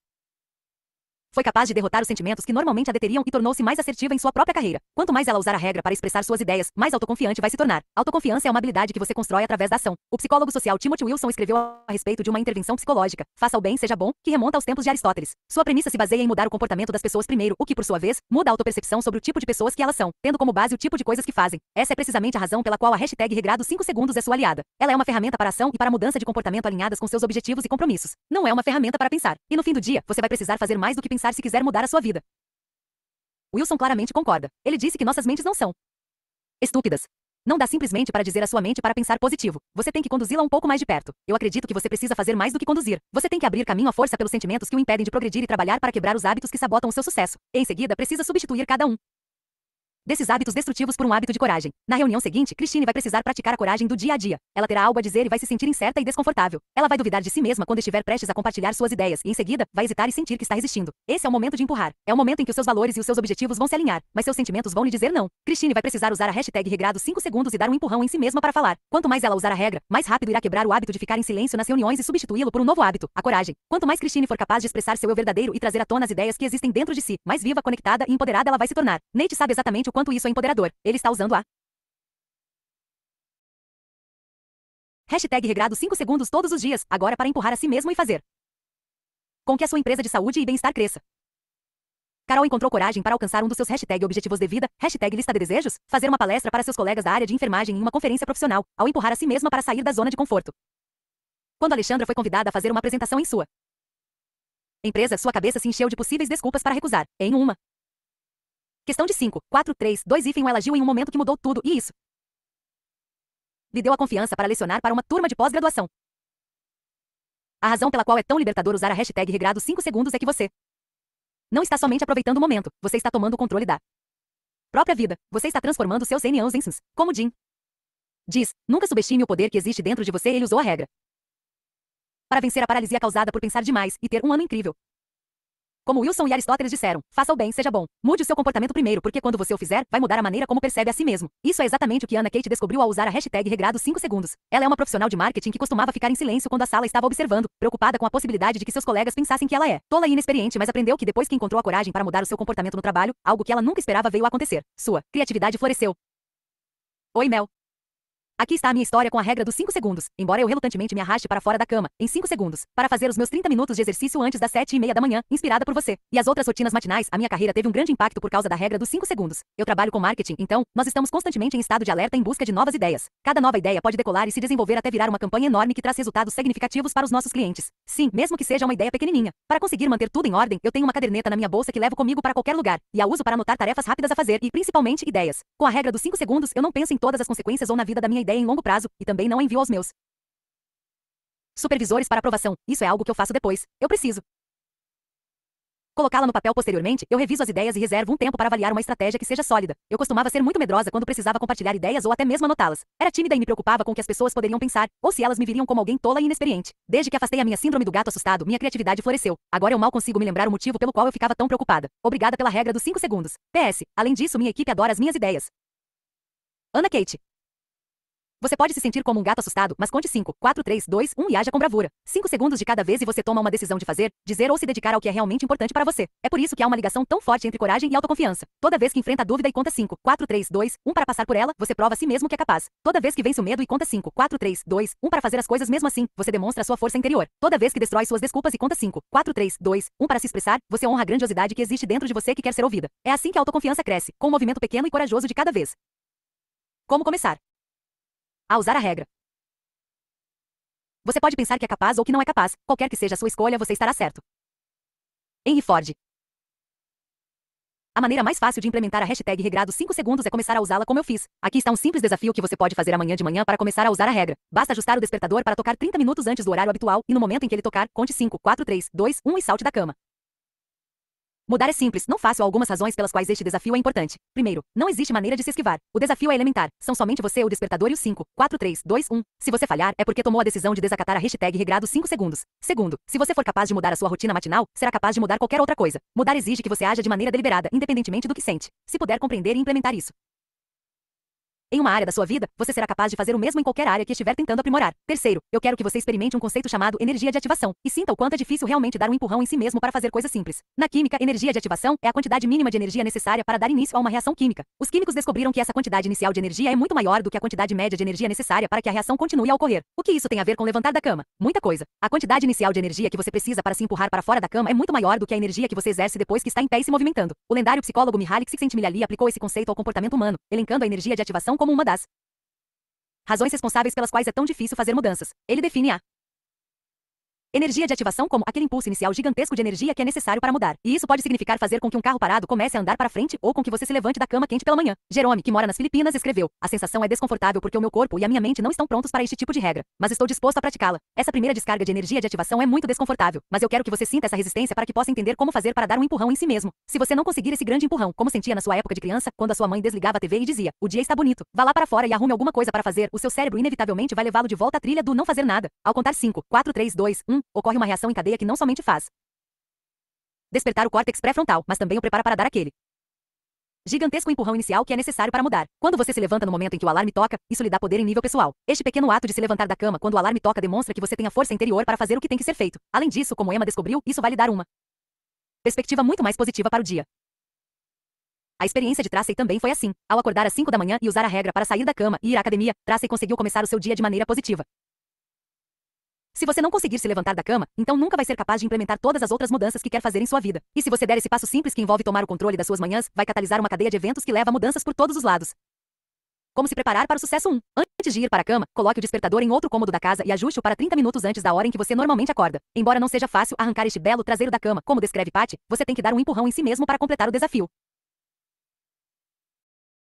foi capaz de derrotar os sentimentos que normalmente a deteriam e tornou-se mais assertiva em sua própria carreira. Quanto mais ela usar a regra para expressar suas ideias, mais autoconfiante vai se tornar. Autoconfiança é uma habilidade que você constrói através da ação. O psicólogo social Timothy Wilson escreveu a respeito de uma intervenção psicológica, Faça o bem, seja bom, que remonta aos tempos de Aristóteles. Sua premissa se baseia em mudar o comportamento das pessoas primeiro, o que, por sua vez, muda a autopercepção sobre o tipo de pessoas que elas são, tendo como base o tipo de coisas que fazem. Essa é precisamente a razão pela qual a hashtag regrado 5 segundos é sua aliada. Ela é uma ferramenta para ação e para mudança de comportamento alinhadas com seus objetivos e compromissos. Não é uma ferramenta para pensar. E no fim do dia, você vai precisar fazer mais do que pensar se quiser mudar a sua vida. Wilson claramente concorda. Ele disse que nossas mentes não são estúpidas. Não dá simplesmente para dizer a sua mente para pensar positivo. Você tem que conduzi-la um pouco mais de perto. Eu acredito que você precisa fazer mais do que conduzir. Você tem que abrir caminho à força pelos sentimentos que o impedem de progredir e trabalhar para quebrar os hábitos que sabotam o seu sucesso. E em seguida, precisa substituir cada um desses hábitos destrutivos por um hábito de coragem. Na reunião seguinte, Christine vai precisar praticar a coragem do dia a dia. Ela terá algo a dizer e vai se sentir incerta e desconfortável. Ela vai duvidar de si mesma quando estiver prestes a compartilhar suas ideias e, em seguida, vai hesitar e sentir que está resistindo. Esse é o momento de empurrar. É o momento em que os seus valores e os seus objetivos vão se alinhar, mas seus sentimentos vão lhe dizer não. Christine vai precisar usar a hashtag regrado 5 segundos e dar um empurrão em si mesma para falar. Quanto mais ela usar a regra, mais rápido irá quebrar o hábito de ficar em silêncio nas reuniões e substituí-lo por um novo hábito, a coragem. Quanto mais Christine for capaz de expressar seu eu verdadeiro e trazer à tona as ideias que existem dentro de si, mais viva, conectada e empoderada ela vai se tornar. Nate sabe exatamente o quanto isso é empoderador. Ele está usando a hashtag regrado 5 segundos todos os dias, agora para empurrar a si mesmo e fazer com que a sua empresa de saúde e bem-estar cresça. Carol encontrou coragem para alcançar um dos seus hashtag objetivos de vida, hashtag lista de desejos, fazer uma palestra para seus colegas da área de enfermagem em uma conferência profissional, ao empurrar a si mesma para sair da zona de conforto. Quando Alexandra foi convidada a fazer uma apresentação em sua empresa, sua cabeça se encheu de possíveis desculpas para recusar. Em uma questão de 5, 4, 3, 2 e ela agiu em um momento que mudou tudo, e isso lhe deu a confiança para lecionar para uma turma de pós-graduação. A razão pela qual é tão libertador usar a hashtag regrado 5 segundos é que você não está somente aproveitando o momento, você está tomando o controle da própria vida. Você está transformando seus NAs em sims. Como Jim diz, nunca subestime o poder que existe dentro de você. Ele usou a regra para vencer a paralisia causada por pensar demais e ter um ano incrível. Como Wilson e Aristóteles disseram, faça o bem, seja bom. Mude o seu comportamento primeiro, porque quando você o fizer, vai mudar a maneira como percebe a si mesmo. Isso é exatamente o que Anna Kate descobriu ao usar a hashtag regrado 5 segundos. Ela é uma profissional de marketing que costumava ficar em silêncio quando a sala estava observando, preocupada com a possibilidade de que seus colegas pensassem que ela é tola e inexperiente, mas aprendeu que depois que encontrou a coragem para mudar o seu comportamento no trabalho, algo que ela nunca esperava veio a acontecer. Sua criatividade floresceu. Oi, Mel. Aqui está a minha história com a regra dos 5 segundos, embora eu relutantemente me arraste para fora da cama, em 5 segundos, para fazer os meus 30 minutos de exercício antes das 7:30 da manhã, inspirada por você. E as outras rotinas matinais, a minha carreira teve um grande impacto por causa da regra dos 5 segundos. Eu trabalho com marketing, então, nós estamos constantemente em estado de alerta em busca de novas ideias. Cada nova ideia pode decolar e se desenvolver até virar uma campanha enorme que traz resultados significativos para os nossos clientes. Sim, mesmo que seja uma ideia pequenininha. Para conseguir manter tudo em ordem, eu tenho uma caderneta na minha bolsa que levo comigo para qualquer lugar, e a uso para anotar tarefas rápidas a fazer e, principalmente, ideias. Com a regra dos 5 segundos, eu não penso em todas as consequências ou na vida da minha ideia em longo prazo, e também não envio aos meus supervisores para aprovação. Isso é algo que eu faço depois. Eu preciso colocá-la no papel posteriormente. Eu reviso as ideias e reservo um tempo para avaliar uma estratégia que seja sólida. Eu costumava ser muito medrosa quando precisava compartilhar ideias ou até mesmo anotá-las. Era tímida e me preocupava com o que as pessoas poderiam pensar, ou se elas me viriam como alguém tola e inexperiente. Desde que afastei a minha síndrome do gato assustado, minha criatividade floresceu. Agora eu mal consigo me lembrar o motivo pelo qual eu ficava tão preocupada. Obrigada pela regra dos 5 segundos. PS. Além disso, minha equipe adora as minhas ideias. Ana Kate. Você pode se sentir como um gato assustado, mas conte 5, 4, 3, 2, 1 e haja com bravura. 5 segundos de cada vez e você toma uma decisão de fazer, dizer ou se dedicar ao que é realmente importante para você. É por isso que há uma ligação tão forte entre coragem e autoconfiança. Toda vez que enfrenta a dúvida e conta 5, 4, 3, 2, 1 para passar por ela, você prova a si mesmo que é capaz. Toda vez que vence o medo e conta 5, 4, 3, 2, 1 para fazer as coisas mesmo assim, você demonstra a sua força interior. Toda vez que destrói suas desculpas e conta 5, 4, 3, 2, 1 para se expressar, você honra a grandiosidade que existe dentro de você que quer ser ouvida. É assim que a autoconfiança cresce, com um movimento pequeno e corajoso de cada vez. Como começar? A usar a regra. Você pode pensar que é capaz ou que não é capaz. Qualquer que seja a sua escolha, você estará certo. Henry Ford. A maneira mais fácil de implementar a hashtag regrado 5 segundos é começar a usá-la como eu fiz. Aqui está um simples desafio que você pode fazer amanhã de manhã para começar a usar a regra. Basta ajustar o despertador para tocar 30 minutos antes do horário habitual e no momento em que ele tocar, conte 5, 4, 3, 2, 1 e salte da cama. Mudar é simples, não fácil. Há algumas razões pelas quais este desafio é importante. Primeiro, não existe maneira de se esquivar. O desafio é elementar. São somente você, o despertador e o 5, 4, 3, 2, 1. Se você falhar, é porque tomou a decisão de desacatar a hashtag regrado 5 segundos. Segundo, se você for capaz de mudar a sua rotina matinal, será capaz de mudar qualquer outra coisa. Mudar exige que você haja de maneira deliberada, independentemente do que sente. Se puder compreender e implementar isso em uma área da sua vida, você será capaz de fazer o mesmo em qualquer área que estiver tentando aprimorar. Terceiro, eu quero que você experimente um conceito chamado energia de ativação e sinta o quanto é difícil realmente dar um empurrão em si mesmo para fazer coisas simples. Na química, energia de ativação é a quantidade mínima de energia necessária para dar início a uma reação química. Os químicos descobriram que essa quantidade inicial de energia é muito maior do que a quantidade média de energia necessária para que a reação continue a ocorrer. O que isso tem a ver com levantar da cama? Muita coisa. A quantidade inicial de energia que você precisa para se empurrar para fora da cama é muito maior do que a energia que você exerce depois que está em pé e se movimentando. O lendário psicólogo Mihaly Csikszentmihalyi aplicou esse conceito ao comportamento humano, elencando a energia de ativação como uma das razões responsáveis pelas quais é tão difícil fazer mudanças. Ele define a energia de ativação como aquele impulso inicial gigantesco de energia que é necessário para mudar. E isso pode significar fazer com que um carro parado comece a andar para frente ou com que você se levante da cama quente pela manhã. Jerome, que mora nas Filipinas, escreveu: a sensação é desconfortável porque o meu corpo e a minha mente não estão prontos para este tipo de regra, mas estou disposto a praticá-la. Essa primeira descarga de energia de ativação é muito desconfortável, mas eu quero que você sinta essa resistência para que possa entender como fazer para dar um empurrão em si mesmo. Se você não conseguir esse grande empurrão, como sentia na sua época de criança, quando a sua mãe desligava a TV e dizia: o dia está bonito, vá lá para fora e arrume alguma coisa para fazer, o seu cérebro inevitavelmente vai levá-lo de volta à trilha do não fazer nada. Ao contar 5, 4, 3, 2, 1, ocorre uma reação em cadeia que não somente faz despertar o córtex pré-frontal, mas também o prepara para dar aquele gigantesco empurrão inicial que é necessário para mudar. Quando você se levanta no momento em que o alarme toca, isso lhe dá poder em nível pessoal. Este pequeno ato de se levantar da cama quando o alarme toca demonstra que você tem a força interior para fazer o que tem que ser feito. Além disso, como Emma descobriu, isso vai lhe dar uma perspectiva muito mais positiva para o dia. A experiência de Tracy também foi assim. Ao acordar às 5 da manhã e usar a regra para sair da cama e ir à academia, Tracy conseguiu começar o seu dia de maneira positiva. Se você não conseguir se levantar da cama, então nunca vai ser capaz de implementar todas as outras mudanças que quer fazer em sua vida. E se você der esse passo simples que envolve tomar o controle das suas manhãs, vai catalisar uma cadeia de eventos que leva a mudanças por todos os lados. Como se preparar para o sucesso 1. Antes de ir para a cama, coloque o despertador em outro cômodo da casa e ajuste-o para 30 minutos antes da hora em que você normalmente acorda. Embora não seja fácil arrancar este belo traseiro da cama, como descreve Patty, você tem que dar um empurrão em si mesmo para completar o desafio.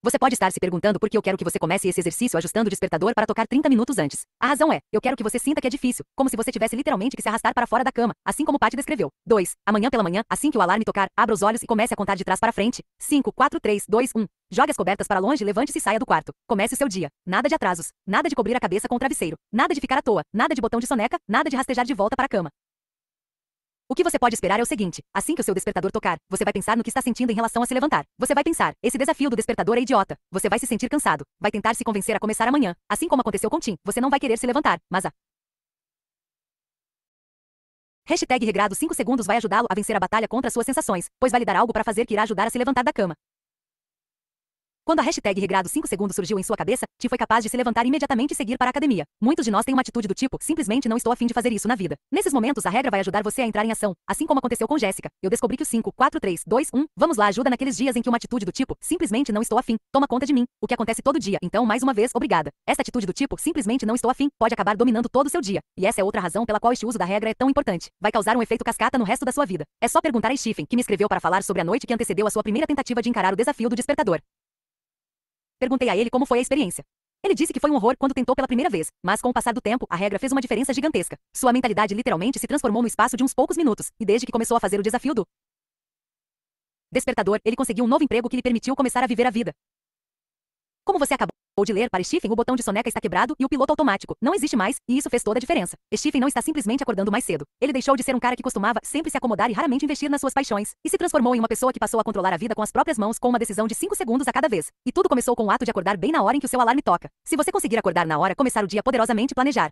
Você pode estar se perguntando por que eu quero que você comece esse exercício ajustando o despertador para tocar 30 minutos antes. A razão é, eu quero que você sinta que é difícil, como se você tivesse literalmente que se arrastar para fora da cama, assim como Patty descreveu. 2. Amanhã pela manhã, assim que o alarme tocar, abra os olhos e comece a contar de trás para frente. 5, 4, 3, 2, 1. Jogue as cobertas para longe, levante-se e saia do quarto. Comece o seu dia. Nada de atrasos. Nada de cobrir a cabeça com o travesseiro. Nada de ficar à toa. Nada de botão de soneca. Nada de rastejar de volta para a cama. O que você pode esperar é o seguinte: assim que o seu despertador tocar, você vai pensar no que está sentindo em relação a se levantar. Você vai pensar: esse desafio do despertador é idiota. Você vai se sentir cansado. Vai tentar se convencer a começar amanhã. Assim como aconteceu com Tim, você não vai querer se levantar, mas a hashtag regrado 5 segundos vai ajudá-lo a vencer a batalha contra suas sensações, pois vai lhe dar algo para fazer que irá ajudar a se levantar da cama. Quando a hashtag regrado 5 segundos surgiu em sua cabeça, Ti foi capaz de se levantar imediatamente e seguir para a academia. Muitos de nós têm uma atitude do tipo, simplesmente não estou a fim de fazer isso na vida. Nesses momentos, a regra vai ajudar você a entrar em ação, assim como aconteceu com Jéssica. Eu descobri que o 5, 4, 3, 2, 1, vamos lá ajuda naqueles dias em que uma atitude do tipo, simplesmente não estou a fim, toma conta de mim, o que acontece todo dia. Então, mais uma vez, obrigada. Essa atitude do tipo, simplesmente não estou a fim, pode acabar dominando todo o seu dia. E essa é outra razão pela qual este uso da regra é tão importante. Vai causar um efeito cascata no resto da sua vida. É só perguntar a Stephen, que me escreveu para falar sobre a noite que antecedeu a sua primeira tentativa de encarar o desafio do despertador. Perguntei a ele como foi a experiência. Ele disse que foi um horror quando tentou pela primeira vez, mas com o passar do tempo, a regra fez uma diferença gigantesca. Sua mentalidade literalmente se transformou no espaço de uns poucos minutos, e desde que começou a fazer o desafio do despertador, ele conseguiu um novo emprego que lhe permitiu começar a viver a vida. Como você acabou de ler para Stephen, o botão de soneca está quebrado e o piloto automático não existe mais, e isso fez toda a diferença. Stephen não está simplesmente acordando mais cedo. Ele deixou de ser um cara que costumava sempre se acomodar e raramente investir nas suas paixões, e se transformou em uma pessoa que passou a controlar a vida com as próprias mãos com uma decisão de 5 segundos a cada vez. E tudo começou com o ato de acordar bem na hora em que o seu alarme toca. Se você conseguir acordar na hora, começar o dia poderosamente planejar.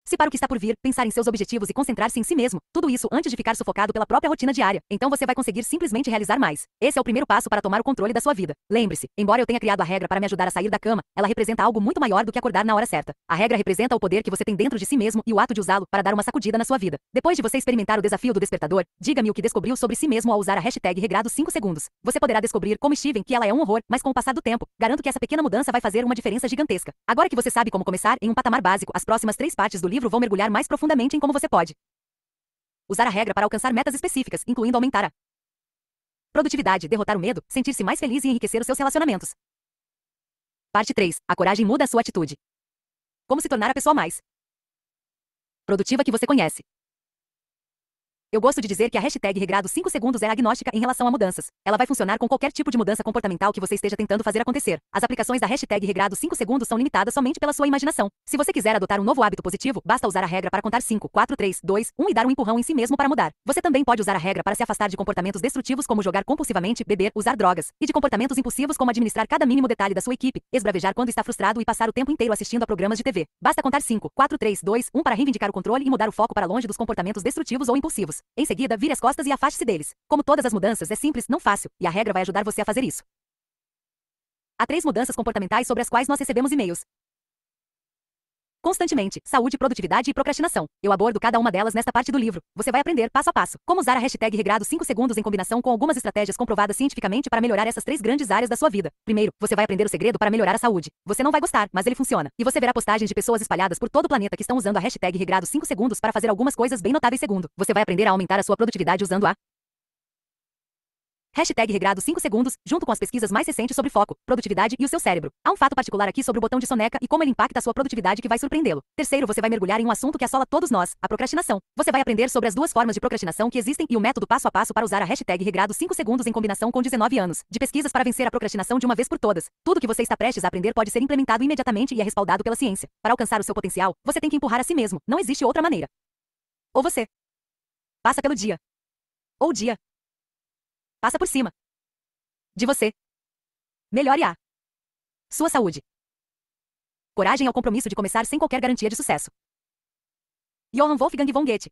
Se para o que está por vir, pensar em seus objetivos e concentrar-se em si mesmo, tudo isso antes de ficar sufocado pela própria rotina diária, então você vai conseguir simplesmente realizar mais. Esse é o primeiro passo para tomar o controle da sua vida. Lembre-se, embora eu tenha criado a regra para me ajudar a sair da cama, ela representa algo muito maior do que acordar na hora certa. A regra representa o poder que você tem dentro de si mesmo e o ato de usá-lo para dar uma sacudida na sua vida. Depois de você experimentar o desafio do despertador, diga-me o que descobriu sobre si mesmo ao usar a hashtag regrado 5 segundos. Você poderá descobrir, como Stephen, que ela é um horror, mas com o passar do tempo, garanto que essa pequena mudança vai fazer uma diferença gigantesca. Agora que você sabe como começar em um patamar básico, as próximas 3 partes do livro vão mergulhar mais profundamente em como você pode usar a regra para alcançar metas específicas, incluindo aumentar a produtividade, derrotar o medo, sentir-se mais feliz e enriquecer os seus relacionamentos. Parte 3. A coragem muda a sua atitude. Como se tornar a pessoa mais produtiva que você conhece. Eu gosto de dizer que a hashtag regrado 5 segundos é agnóstica em relação a mudanças. Ela vai funcionar com qualquer tipo de mudança comportamental que você esteja tentando fazer acontecer. As aplicações da hashtag regrado 5 segundos são limitadas somente pela sua imaginação. Se você quiser adotar um novo hábito positivo, basta usar a regra para contar 5, 4, 3, 2, 1 e dar um empurrão em si mesmo para mudar. Você também pode usar a regra para se afastar de comportamentos destrutivos como jogar compulsivamente, beber, usar drogas, e de comportamentos impulsivos como administrar cada mínimo detalhe da sua equipe, esbravejar quando está frustrado e passar o tempo inteiro assistindo a programas de TV. Basta contar 5, 4, 3, 2, 1 para reivindicar o controle e mudar o foco para longe dos comportamentos destrutivos ou impulsivos. Em seguida, vire as costas e afaste-se deles. Como todas as mudanças, é simples, não fácil, e a regra vai ajudar você a fazer isso. Há 3 mudanças comportamentais sobre as quais nós recebemos e-mails constantemente: saúde, produtividade e procrastinação. Eu abordo cada uma delas nesta parte do livro. Você vai aprender, passo a passo, como usar a hashtag regrado 5 segundos em combinação com algumas estratégias comprovadas cientificamente para melhorar essas 3 grandes áreas da sua vida. Primeiro, você vai aprender o segredo para melhorar a saúde. Você não vai gostar, mas ele funciona. E você verá postagens de pessoas espalhadas por todo o planeta que estão usando a hashtag regrado 5 segundos para fazer algumas coisas bem notáveis. Segundo, você vai aprender a aumentar a sua produtividade usando a hashtag regrado 5 segundos, junto com as pesquisas mais recentes sobre foco, produtividade e o seu cérebro. Há um fato particular aqui sobre o botão de soneca e como ele impacta a sua produtividade que vai surpreendê-lo. Terceiro, você vai mergulhar em um assunto que assola todos nós, a procrastinação. Você vai aprender sobre as 2 formas de procrastinação que existem e o método passo a passo para usar a hashtag regrado 5 segundos em combinação com 19 anos de pesquisas para vencer a procrastinação de uma vez por todas. Tudo que você está prestes a aprender pode ser implementado imediatamente e é respaldado pela ciência. Para alcançar o seu potencial, você tem que empurrar a si mesmo. Não existe outra maneira. Ou você passa pelo dia, ou o dia passa por cima de você. Melhore a sua saúde. Coragem ao compromisso de começar sem qualquer garantia de sucesso. Johann Wolfgang von Goethe.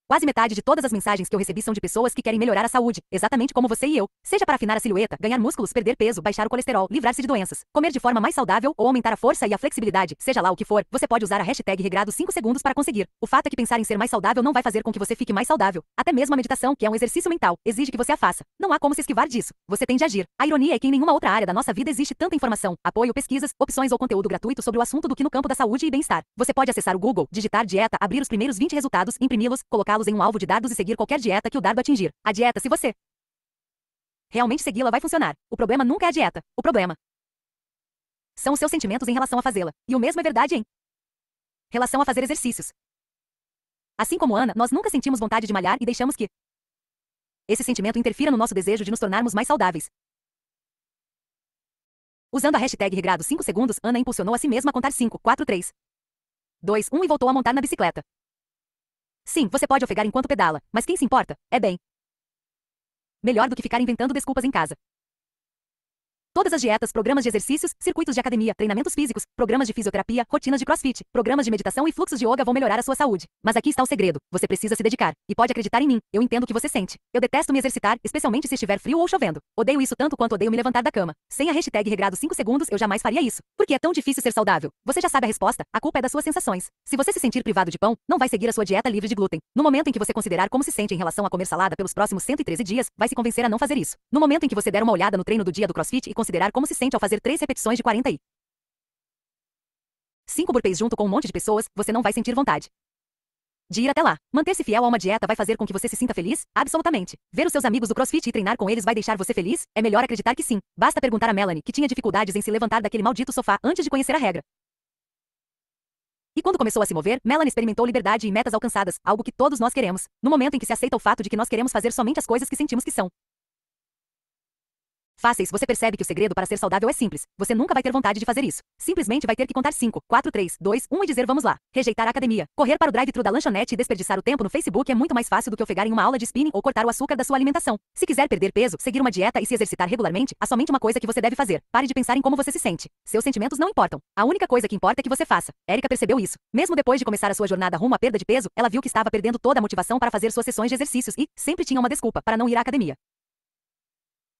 Quase metade de todas as mensagens que eu recebi são de pessoas que querem melhorar a saúde, exatamente como você e eu. Seja para afinar a silhueta, ganhar músculos, perder peso, baixar o colesterol, livrar-se de doenças, comer de forma mais saudável ou aumentar a força e a flexibilidade, seja lá o que for, você pode usar a hashtag regrado 5 segundos para conseguir. O fato é que pensar em ser mais saudável não vai fazer com que você fique mais saudável. Até mesmo a meditação, que é um exercício mental, exige que você a faça. Não há como se esquivar disso. Você tem de agir. A ironia é que em nenhuma outra área da nossa vida existe tanta informação, apoio, pesquisas, opções ou conteúdo gratuito sobre o assunto do que no campo da saúde e bem-estar. Você pode acessar o Google, digitar dieta, abrir os primeiros 20 resultados, imprimi-los, colocá-los em um alvo de dados e seguir qualquer dieta que o dardo atingir. A dieta, se você realmente segui-la, vai funcionar. O problema nunca é a dieta. O problema são os seus sentimentos em relação a fazê-la. E o mesmo é verdade em relação a fazer exercícios. Assim como Ana, nós nunca sentimos vontade de malhar e deixamos que esse sentimento interfira no nosso desejo de nos tornarmos mais saudáveis. Usando a hashtag regrado 5 segundos, Ana impulsionou a si mesma a contar 5, 4, 3, 2, 1 e voltou a montar na bicicleta. Sim, você pode ofegar enquanto pedala, mas quem se importa? É bem melhor do que ficar inventando desculpas em casa. Todas as dietas, programas de exercícios, circuitos de academia, treinamentos físicos, programas de fisioterapia, rotinas de crossfit, programas de meditação e fluxos de yoga vão melhorar a sua saúde. Mas aqui está o segredo. Você precisa se dedicar. E pode acreditar em mim. Eu entendo o que você sente. Eu detesto me exercitar, especialmente se estiver frio ou chovendo. Odeio isso tanto quanto odeio me levantar da cama. Sem a hashtag regrado 5 segundos, eu jamais faria isso. Por que é tão difícil ser saudável? Você já sabe a resposta. A culpa é das suas sensações. Se você se sentir privado de pão, não vai seguir a sua dieta livre de glúten. No momento em que você considerar como se sente em relação a comer salada pelos próximos 113 dias, vai se convencer a não fazer isso. No momento em que você der uma olhada no treino do dia do CrossFit e considerar como se sente ao fazer 3 repetições de 40 e 5 burpees junto com um monte de pessoas, você não vai sentir vontade de ir até lá. Manter-se fiel a uma dieta vai fazer com que você se sinta feliz? Absolutamente. Ver os seus amigos do CrossFit e treinar com eles vai deixar você feliz? É melhor acreditar que sim. Basta perguntar a Melanie, que tinha dificuldades em se levantar daquele maldito sofá antes de conhecer a regra. E quando começou a se mover, Melanie experimentou liberdade e metas alcançadas, algo que todos nós queremos. No momento em que se aceita o fato de que nós queremos fazer somente as coisas que sentimos que são fáceis, você percebe que o segredo para ser saudável é simples. Você nunca vai ter vontade de fazer isso. Simplesmente vai ter que contar 5, 4, 3, 2, 1 e dizer vamos lá. Rejeitar a academia. Correr para o drive-thru da lanchonete e desperdiçar o tempo no Facebook é muito mais fácil do que ofegar em uma aula de spinning ou cortar o açúcar da sua alimentação. Se quiser perder peso, seguir uma dieta e se exercitar regularmente, há somente uma coisa que você deve fazer. Pare de pensar em como você se sente. Seus sentimentos não importam. A única coisa que importa é que você faça. Erika percebeu isso. Mesmo depois de começar a sua jornada rumo à perda de peso, ela viu que estava perdendo toda a motivação para fazer suas sessões de exercícios e sempre tinha uma desculpa para não ir à academia.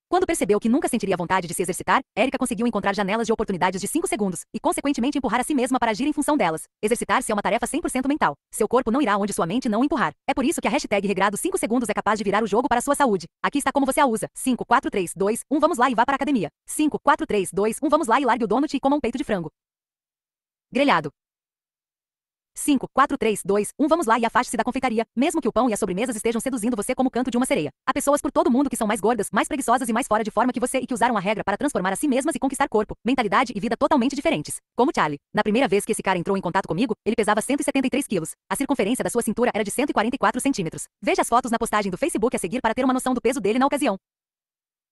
Quando percebeu que nunca sentiria vontade de se exercitar, Erika conseguiu encontrar janelas de oportunidades de 5 segundos e, consequentemente, empurrar a si mesma para agir em função delas. Exercitar-se é uma tarefa 100% mental. Seu corpo não irá onde sua mente não o empurrar. É por isso que a hashtag regrado 5 segundos é capaz de virar o jogo para a sua saúde. Aqui está como você a usa. 5, 4, 3, 2, 1 vamos lá e vá para a academia. 5, 4, 3, 2, 1 vamos lá e largue o donut e coma um peito de frango grelhado. 5, 4, 3, 2, 1 vamos lá e afaste-se da confeitaria, mesmo que o pão e as sobremesas estejam seduzindo você como o canto de uma sereia. Há pessoas por todo mundo que são mais gordas, mais preguiçosas e mais fora de forma que você e que usaram a regra para transformar a si mesmas e conquistar corpo, mentalidade e vida totalmente diferentes. Como Charlie. Na primeira vez que esse cara entrou em contato comigo, ele pesava 173 quilos. A circunferência da sua cintura era de 144 centímetros. Veja as fotos na postagem do Facebook a seguir para ter uma noção do peso dele na ocasião.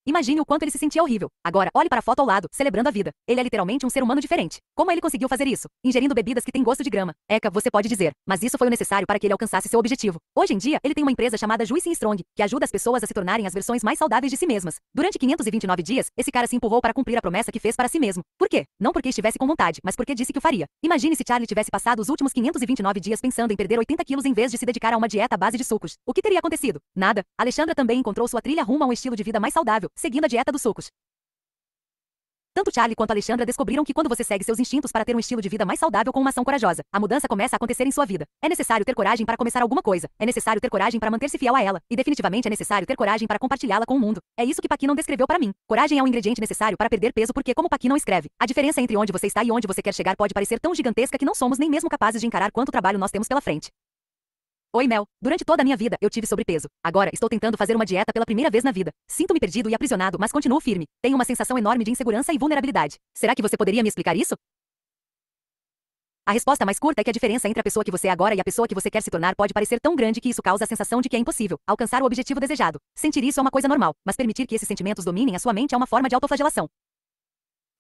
Imagine o quanto ele se sentia horrível. Agora, olhe para a foto ao lado, celebrando a vida. Ele é literalmente um ser humano diferente. Como ele conseguiu fazer isso? Ingerindo bebidas que têm gosto de grama. Eka, você pode dizer. Mas isso foi o necessário para que ele alcançasse seu objetivo. Hoje em dia, ele tem uma empresa chamada Juicing Strong, que ajuda as pessoas a se tornarem as versões mais saudáveis de si mesmas. Durante 529 dias, esse cara se empurrou para cumprir a promessa que fez para si mesmo. Por quê? Não porque estivesse com vontade, mas porque disse que o faria. Imagine se Charlie tivesse passado os últimos 529 dias pensando em perder 80 quilos em vez de se dedicar a uma dieta à base de sucos. O que teria acontecido? Nada. Alexandra também encontrou sua trilha rumo a um estilo de vida mais saudável, seguindo a dieta dos sucos. Tanto Charlie quanto Alexandra descobriram que quando você segue seus instintos para ter um estilo de vida mais saudável com uma ação corajosa, a mudança começa a acontecer em sua vida. É necessário ter coragem para começar alguma coisa. É necessário ter coragem para manter-se fiel a ela. E definitivamente é necessário ter coragem para compartilhá-la com o mundo. É isso que Paqui não descreveu para mim. Coragem é um ingrediente necessário para perder peso porque, como Paqui não escreve, a diferença entre onde você está e onde você quer chegar pode parecer tão gigantesca que não somos nem mesmo capazes de encarar quanto trabalho nós temos pela frente. Oi, Mel. Durante toda a minha vida, eu tive sobrepeso. Agora, estou tentando fazer uma dieta pela primeira vez na vida. Sinto-me perdido e aprisionado, mas continuo firme. Tenho uma sensação enorme de insegurança e vulnerabilidade. Será que você poderia me explicar isso? A resposta mais curta é que a diferença entre a pessoa que você é agora e a pessoa que você quer se tornar pode parecer tão grande que isso causa a sensação de que é impossível alcançar o objetivo desejado. Sentir isso é uma coisa normal, mas permitir que esses sentimentos dominem a sua mente é uma forma de autoflagelação.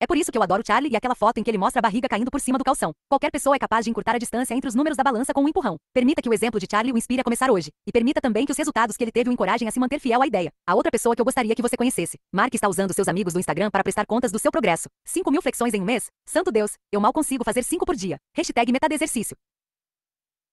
É por isso que eu adoro Charlie e aquela foto em que ele mostra a barriga caindo por cima do calção. Qualquer pessoa é capaz de encurtar a distância entre os números da balança com um empurrão. Permita que o exemplo de Charlie o inspire a começar hoje. E permita também que os resultados que ele teve o encorajem a se manter fiel à ideia. A outra pessoa que eu gostaria que você conhecesse. Mark está usando seus amigos do Instagram para prestar contas do seu progresso. 5.000 flexões em um mês? Santo Deus, eu mal consigo fazer 5 por dia. Hashtag metade exercício.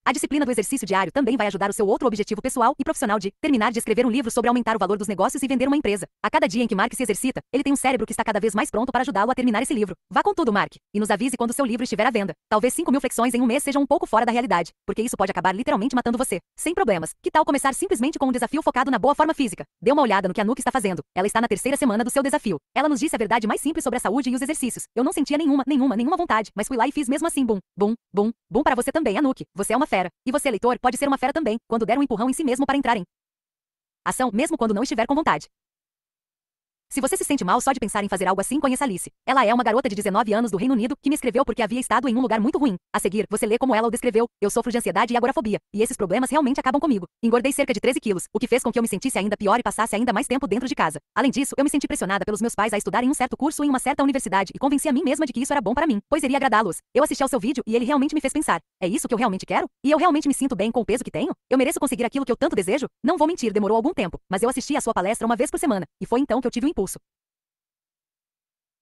A disciplina do exercício diário também vai ajudar o seu outro objetivo pessoal e profissional de terminar de escrever um livro sobre aumentar o valor dos negócios e vender uma empresa. A cada dia em que Mark se exercita, ele tem um cérebro que está cada vez mais pronto para ajudá-lo a terminar esse livro. Vá com tudo, Mark, e nos avise quando seu livro estiver à venda. Talvez 5.000 flexões em um mês sejam um pouco fora da realidade, porque isso pode acabar literalmente matando você. Sem problemas. Que tal começar simplesmente com um desafio focado na boa forma física? Dê uma olhada no que a Nuke está fazendo. Ela está na 3ª semana do seu desafio. Ela nos disse a verdade mais simples sobre a saúde e os exercícios. Eu não sentia nenhuma vontade, mas fui lá e fiz mesmo assim. Bum, bum, bum, bum para você também, Anuki. Você é uma fera. E você, leitor, pode ser uma fera também, quando der um empurrão em si mesmo para entrar em ação, mesmo quando não estiver com vontade. Se você se sente mal só de pensar em fazer algo assim, conheça Alice. Ela é uma garota de 19 anos do Reino Unido que me escreveu porque havia estado em um lugar muito ruim. A seguir, você lê como ela o descreveu. Eu sofro de ansiedade e agorafobia, e esses problemas realmente acabam comigo. Engordei cerca de 13 quilos, o que fez com que eu me sentisse ainda pior e passasse ainda mais tempo dentro de casa. Além disso, eu me senti pressionada pelos meus pais a estudar em um certo curso em uma certa universidade e convenci a mim mesma de que isso era bom para mim, pois iria agradá-los. Eu assisti ao seu vídeo e ele realmente me fez pensar. É isso que eu realmente quero? E eu realmente me sinto bem com o peso que tenho? Eu mereço conseguir aquilo que eu tanto desejo? Não vou mentir, demorou algum tempo, mas eu assisti a sua palestra uma vez por semana, e foi então que eu tive o impulso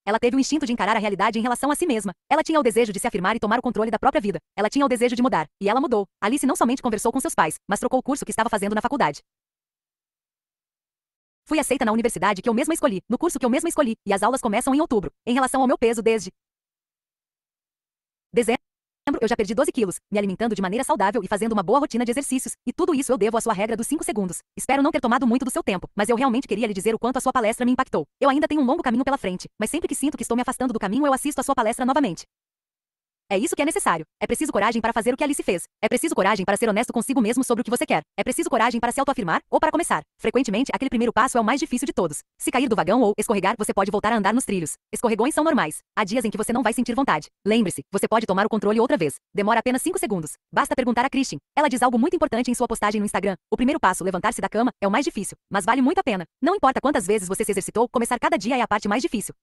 Ela teve o instinto de encarar a realidade em relação a si mesma. Ela tinha o desejo de se afirmar e tomar o controle da própria vida. Ela tinha o desejo de mudar. E ela mudou. Alice não somente conversou com seus pais, mas trocou o curso que estava fazendo na faculdade. Fui aceita na universidade que eu mesma escolhi, no curso que eu mesma escolhi, e as aulas começam em outubro. Em relação ao meu peso desde dezembro, eu já perdi 12 quilos, me alimentando de maneira saudável e fazendo uma boa rotina de exercícios, e tudo isso eu devo à sua regra dos 5 segundos. Espero não ter tomado muito do seu tempo, mas eu realmente queria lhe dizer o quanto a sua palestra me impactou. Eu ainda tenho um longo caminho pela frente, mas sempre que sinto que estou me afastando do caminho, eu assisto a sua palestra novamente. É isso que é necessário. É preciso coragem para fazer o que Alice fez. É preciso coragem para ser honesto consigo mesmo sobre o que você quer. É preciso coragem para se autoafirmar ou para começar. Frequentemente, aquele primeiro passo é o mais difícil de todos. Se cair do vagão ou escorregar, você pode voltar a andar nos trilhos. Escorregões são normais. Há dias em que você não vai sentir vontade. Lembre-se, você pode tomar o controle outra vez. Demora apenas 5 segundos. Basta perguntar a Christine. Ela diz algo muito importante em sua postagem no Instagram. O primeiro passo, levantar-se da cama, é o mais difícil, mas vale muito a pena. Não importa quantas vezes você se exercitou, começar cada dia é a parte mais difícil.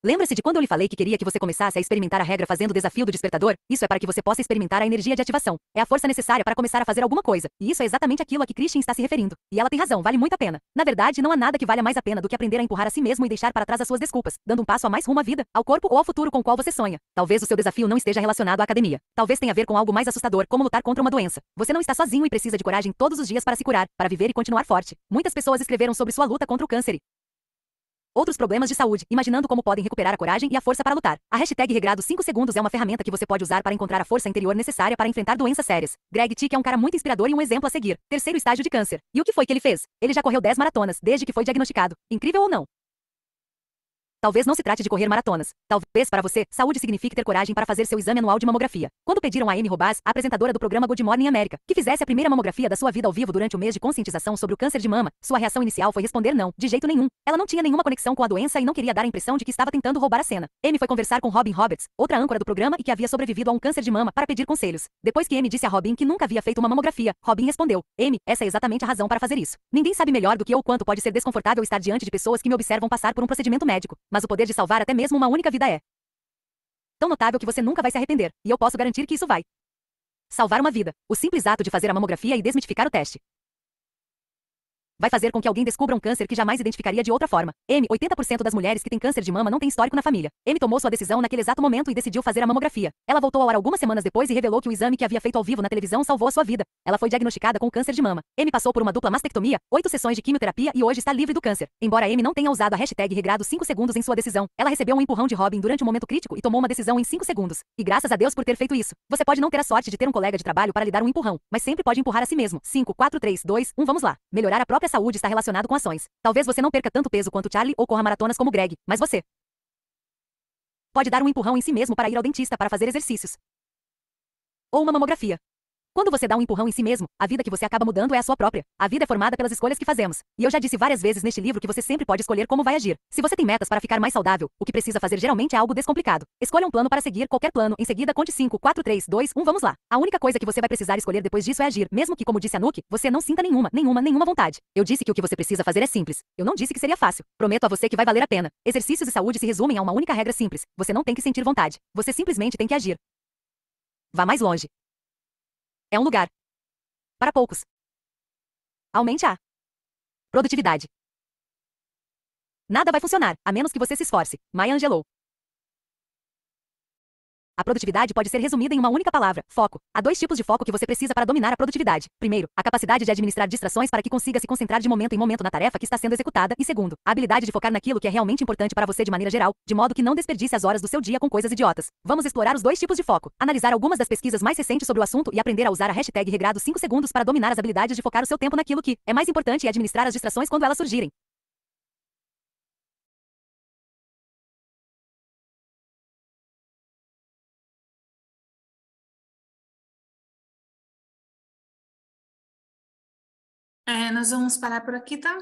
Lembra-se de quando eu lhe falei que queria que você começasse a experimentar a regra fazendo o desafio do despertador? Isso é para que você possa experimentar a energia de ativação. É a força necessária para começar a fazer alguma coisa. E isso é exatamente aquilo a que Christian está se referindo. E ela tem razão, vale muito a pena. Na verdade, não há nada que valha mais a pena do que aprender a empurrar a si mesmo e deixar para trás as suas desculpas, dando um passo a mais rumo à vida, ao corpo ou ao futuro com o qual você sonha. Talvez o seu desafio não esteja relacionado à academia. Talvez tenha a ver com algo mais assustador, como lutar contra uma doença. Você não está sozinho e precisa de coragem todos os dias para se curar, para viver e continuar forte. Muitas pessoas escreveram sobre sua luta contra o câncer e outros problemas de saúde, imaginando como podem recuperar a coragem e a força para lutar. A hashtag regrado 5 segundos é uma ferramenta que você pode usar para encontrar a força interior necessária para enfrentar doenças sérias. Greg Tick é um cara muito inspirador e um exemplo a seguir. Terceiro estágio de câncer. E o que foi que ele fez? Ele já correu 10 maratonas, desde que foi diagnosticado. Incrível ou não? Talvez não se trate de correr maratonas. Talvez para você, saúde signifique ter coragem para fazer seu exame anual de mamografia. Quando pediram a Amy Robas, a apresentadora do programa Good Morning America, que fizesse a primeira mamografia da sua vida ao vivo durante o mês de conscientização sobre o câncer de mama, sua reação inicial foi responder não, de jeito nenhum. Ela não tinha nenhuma conexão com a doença e não queria dar a impressão de que estava tentando roubar a cena. Amy foi conversar com Robin Roberts, outra âncora do programa e que havia sobrevivido a um câncer de mama, para pedir conselhos. Depois que Amy disse a Robin que nunca havia feito uma mamografia, Robin respondeu: Amy, essa é exatamente a razão para fazer isso. Ninguém sabe melhor do que eu o quanto pode ser desconfortável estar diante de pessoas que me observam passar por um procedimento médico, mas o poder de salvar até mesmo uma única vida é tão notável que você nunca vai se arrepender, e eu posso garantir que isso vai salvar uma vida. O simples ato de fazer a mamografia e desmitificar o teste vai fazer com que alguém descubra um câncer que jamais identificaria de outra forma. 80% das mulheres que têm câncer de mama não têm histórico na família. Tomou sua decisão naquele exato momento e decidiu fazer a mamografia. Ela voltou ao ar algumas semanas depois e revelou que o exame que havia feito ao vivo na televisão salvou a sua vida. Ela foi diagnosticada com câncer de mama. Passou por uma dupla mastectomia, 8 sessões de quimioterapia e hoje está livre do câncer. Embora Amy não tenha usado a hashtag regrado 5 segundos em sua decisão, ela recebeu um empurrão de Robin durante um momento crítico e tomou uma decisão em 5 segundos. E graças a Deus por ter feito isso. Você pode não ter a sorte de ter um colega de trabalho para lhe dar um empurrão, mas sempre pode empurrar a si mesmo. 5, 4, 3, 2, 1, vamos lá. Melhorar a própria saúde está relacionado com ações. Talvez você não perca tanto peso quanto Charlie ou corra maratonas como Greg, mas você pode dar um empurrão em si mesmo para ir ao dentista para fazer exercícios ou uma mamografia. Quando você dá um empurrão em si mesmo, a vida que você acaba mudando é a sua própria. A vida é formada pelas escolhas que fazemos. E eu já disse várias vezes neste livro que você sempre pode escolher como vai agir. Se você tem metas para ficar mais saudável, o que precisa fazer geralmente é algo descomplicado. Escolha um plano para seguir, qualquer plano. Em seguida, conte 5, 4, 3, 2, 1, vamos lá. A única coisa que você vai precisar escolher depois disso é agir, mesmo que, como disse a Nuke, você não sinta nenhuma vontade. Eu disse que o que você precisa fazer é simples. Eu não disse que seria fácil. Prometo a você que vai valer a pena. Exercícios e saúde se resumem a uma única regra simples. Você não tem que sentir vontade. Você simplesmente tem que agir. Vá mais longe. É um lugar para poucos. Aumente a produtividade. Nada vai funcionar, a menos que você se esforce. Maya Angelou. A produtividade pode ser resumida em uma única palavra: foco. Há 2 tipos de foco que você precisa para dominar a produtividade. Primeiro, a capacidade de administrar distrações para que consiga se concentrar de momento em momento na tarefa que está sendo executada. E segundo, a habilidade de focar naquilo que é realmente importante para você de maneira geral, de modo que não desperdice as horas do seu dia com coisas idiotas. Vamos explorar os 2 tipos de foco, analisar algumas das pesquisas mais recentes sobre o assunto e aprender a usar a hashtag regrado 5 segundos para dominar as habilidades de focar o seu tempo naquilo que é mais importante e administrar as distrações quando elas surgirem. Nós vamos parar por aqui, tá?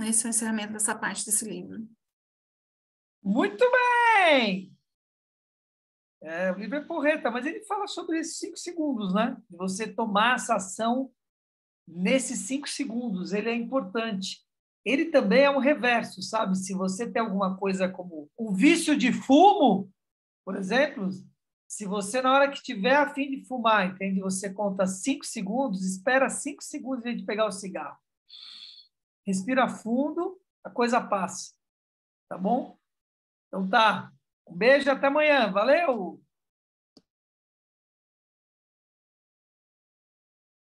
Esse é o encerramento dessa parte desse livro. Muito bem! O livro é porreta, mas ele fala sobre esses 5 segundos, né? De você tomar essa ação nesses 5 segundos. Ele é importante. Ele também é um reverso, sabe? Se você tem alguma coisa como um vício de fumo, por exemplo, se você, na hora que tiver a fim de fumar, entende? Você conta 5 segundos, espera 5 segundos antes de pegar o cigarro. Respira fundo, a coisa passa. Tá bom? Então tá. Um beijo, até amanhã. Valeu!